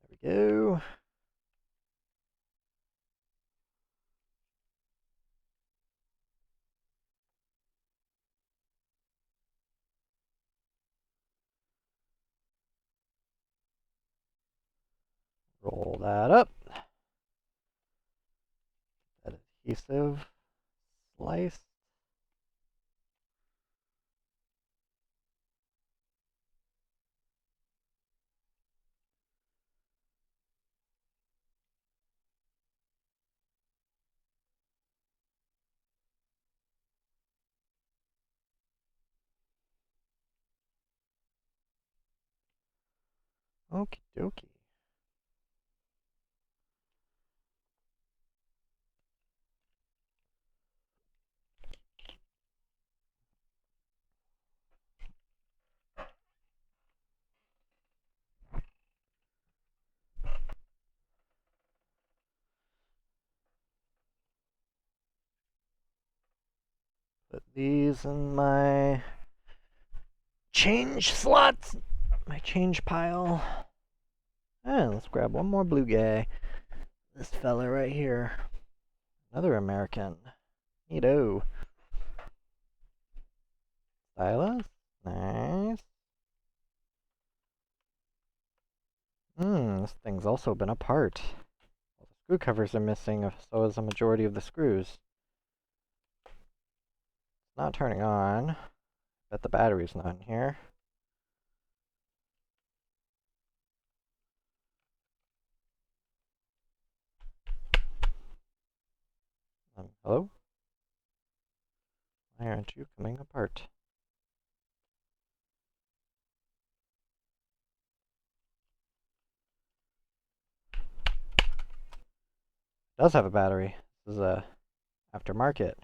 There we go. Roll that up. That adhesive slice. Okie dokie. Put these in my change slots, my change pile. And let's grab one more blue guy. This fella right here. Another American. Neato. Stylus. Nice. This thing's also been apart. Well, the screw covers are missing, so is a majority of the screws. It's not turning on. Bet the battery's not in here. Hello? Why aren't you coming apart? It does have a battery. This is a aftermarket.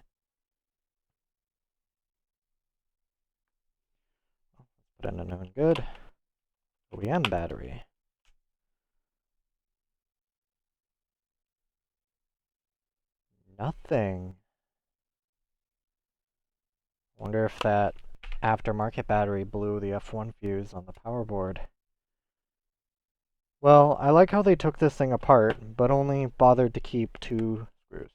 Put in a known good. OEM battery. Nothing. Wonder if that aftermarket battery blew the F1 fuse on the power board. Well, I like how they took this thing apart, but only bothered to keep 2 screws.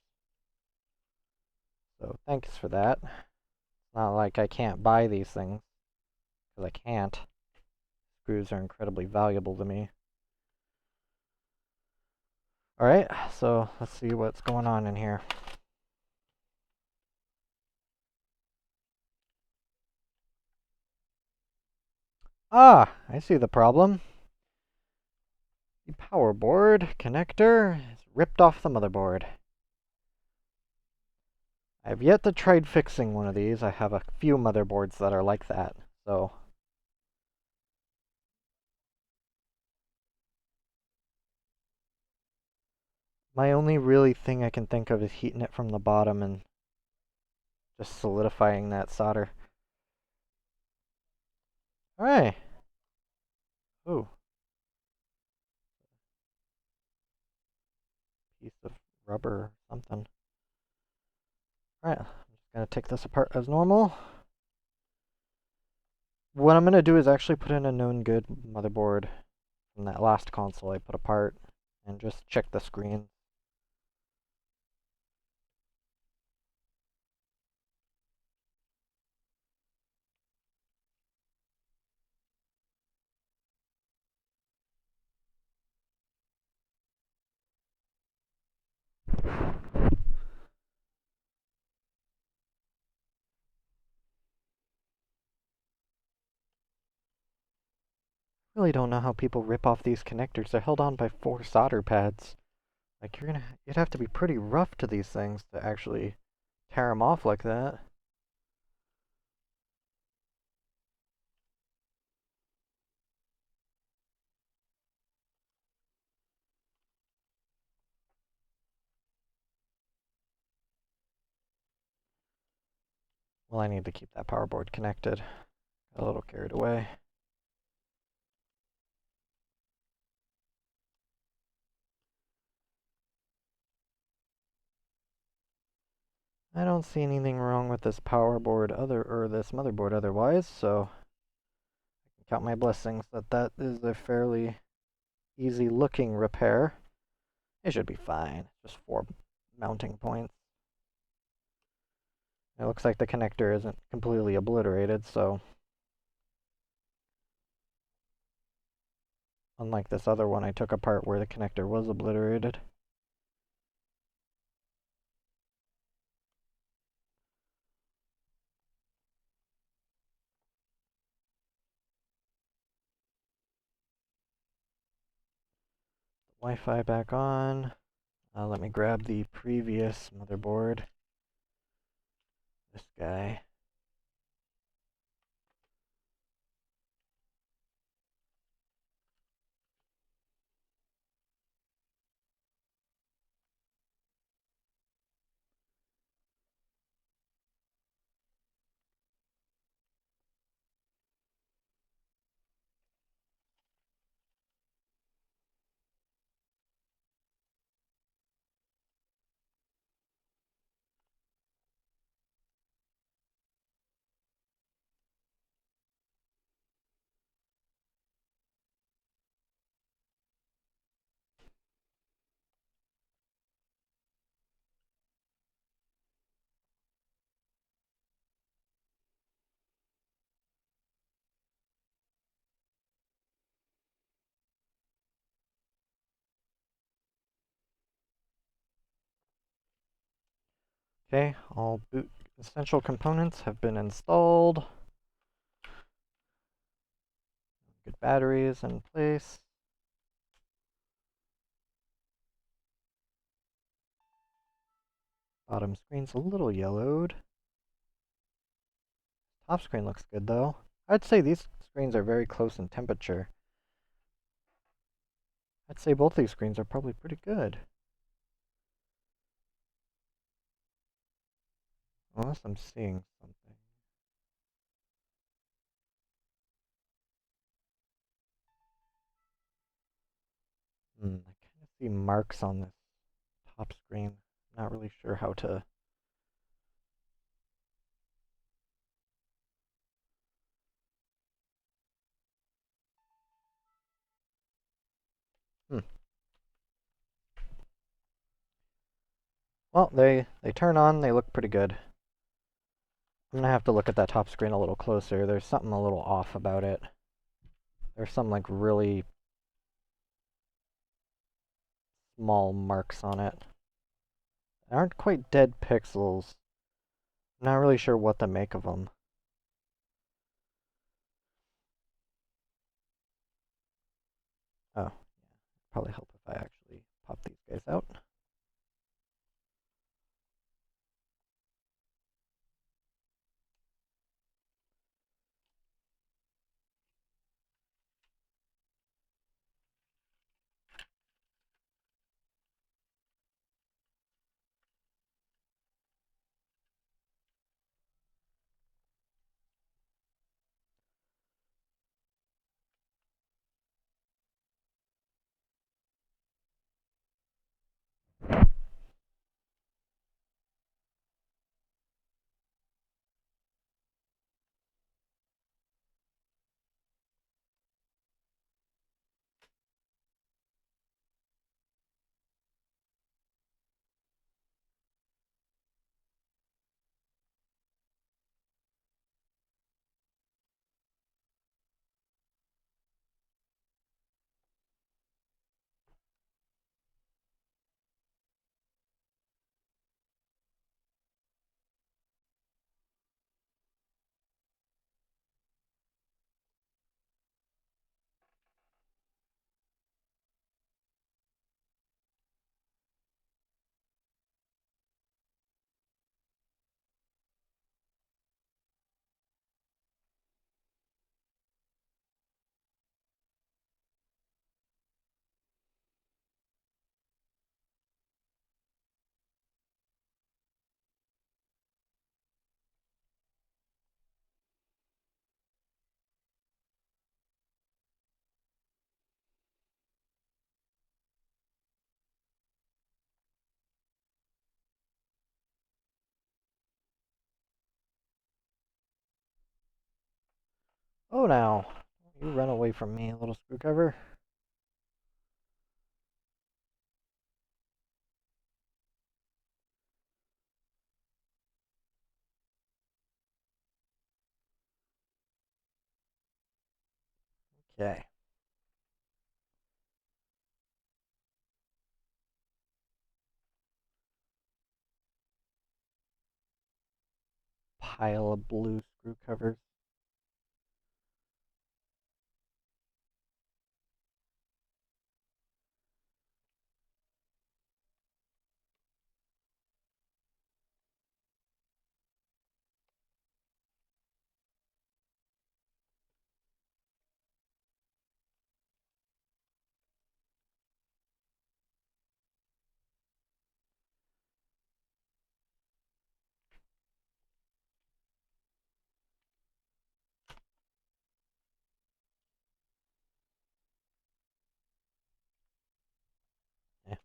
So thanks for that. It's not like I can't buy these things, because I can't. Screws are incredibly valuable to me. Alright, so let's see what's going on in here. Ah, I see the problem. The power board connector is ripped off the motherboard. I've yet to try fixing one of these. I have a few motherboards that are like that, so my only really thing I can think of is heating it from the bottom and just solidifying that solder. Alright. Ooh. Piece of rubber or something. Alright, I'm just gonna take this apart as normal. What I'm gonna do is actually put in a known good motherboard from that last console I put apart and just check the screen. Really don't know how people rip off these connectors. They're held on by 4 solder pads. Like you'd have to be pretty rough to these things to actually tear them off like that. Well, I need to keep that power board connected. Got a little carried away. I don't see anything wrong with this power board this motherboard otherwise, so I can count my blessings that that is a fairly easy looking repair. It should be fine. Just 4 mounting points. It looks like the connector isn't completely obliterated, so unlike this other one I took apart where the connector was obliterated. Wi-Fi back on. Let me grab the previous motherboard. This guy. Okay, all boot essential components have been installed. Good batteries in place. Bottom screen's a little yellowed. Top screen looks good though. I'd say these screens are very close in temperature. I'd say both these screens are probably pretty good. Unless I'm seeing something. I kind of see marks on this top screen. Not really sure how to. Hmm. Well, they turn on, they look pretty good. I'm gonna have to look at that top screen a little closer. There's something a little off about it. There's some like really small marks on it. They aren't quite dead pixels. I'm not really sure what to make of them. Oh, probably help if I actually pop these guys out. Oh, now. You run away from me, little screwdriver. Okay. Pile of blue screw covers. Yeah,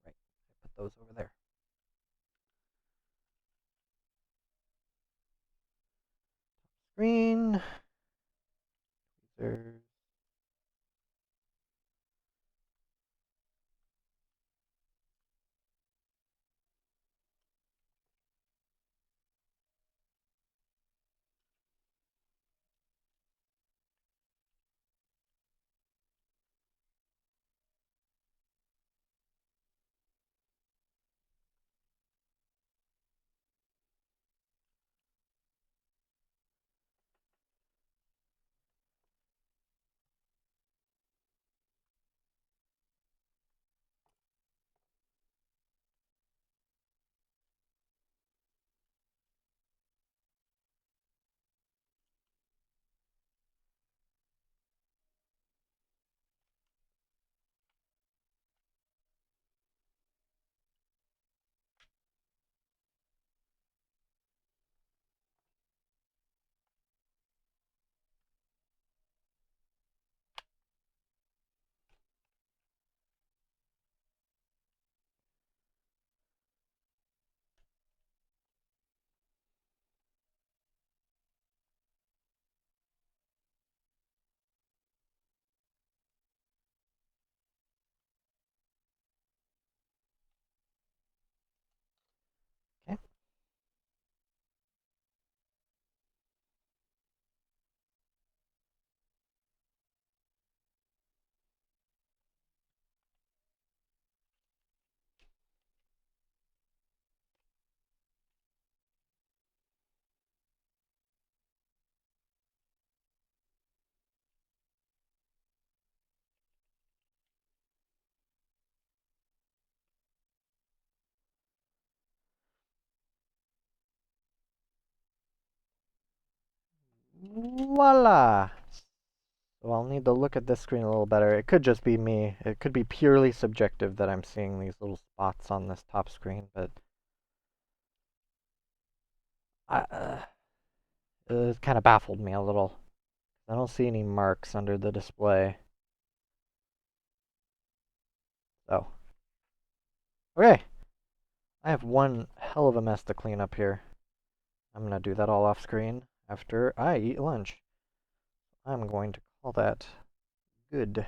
right. I put those over there. Green. There's Voila! So I'll need to look at this screen a little better. It could just be me. It could be purely subjective that I'm seeing these little spots on this top screen, but it kind of baffled me a little. I don't see any marks under the display. So, okay. I have one hell of a mess to clean up here. I'm going to do that all off screen after I eat lunch. I'm going to call that good.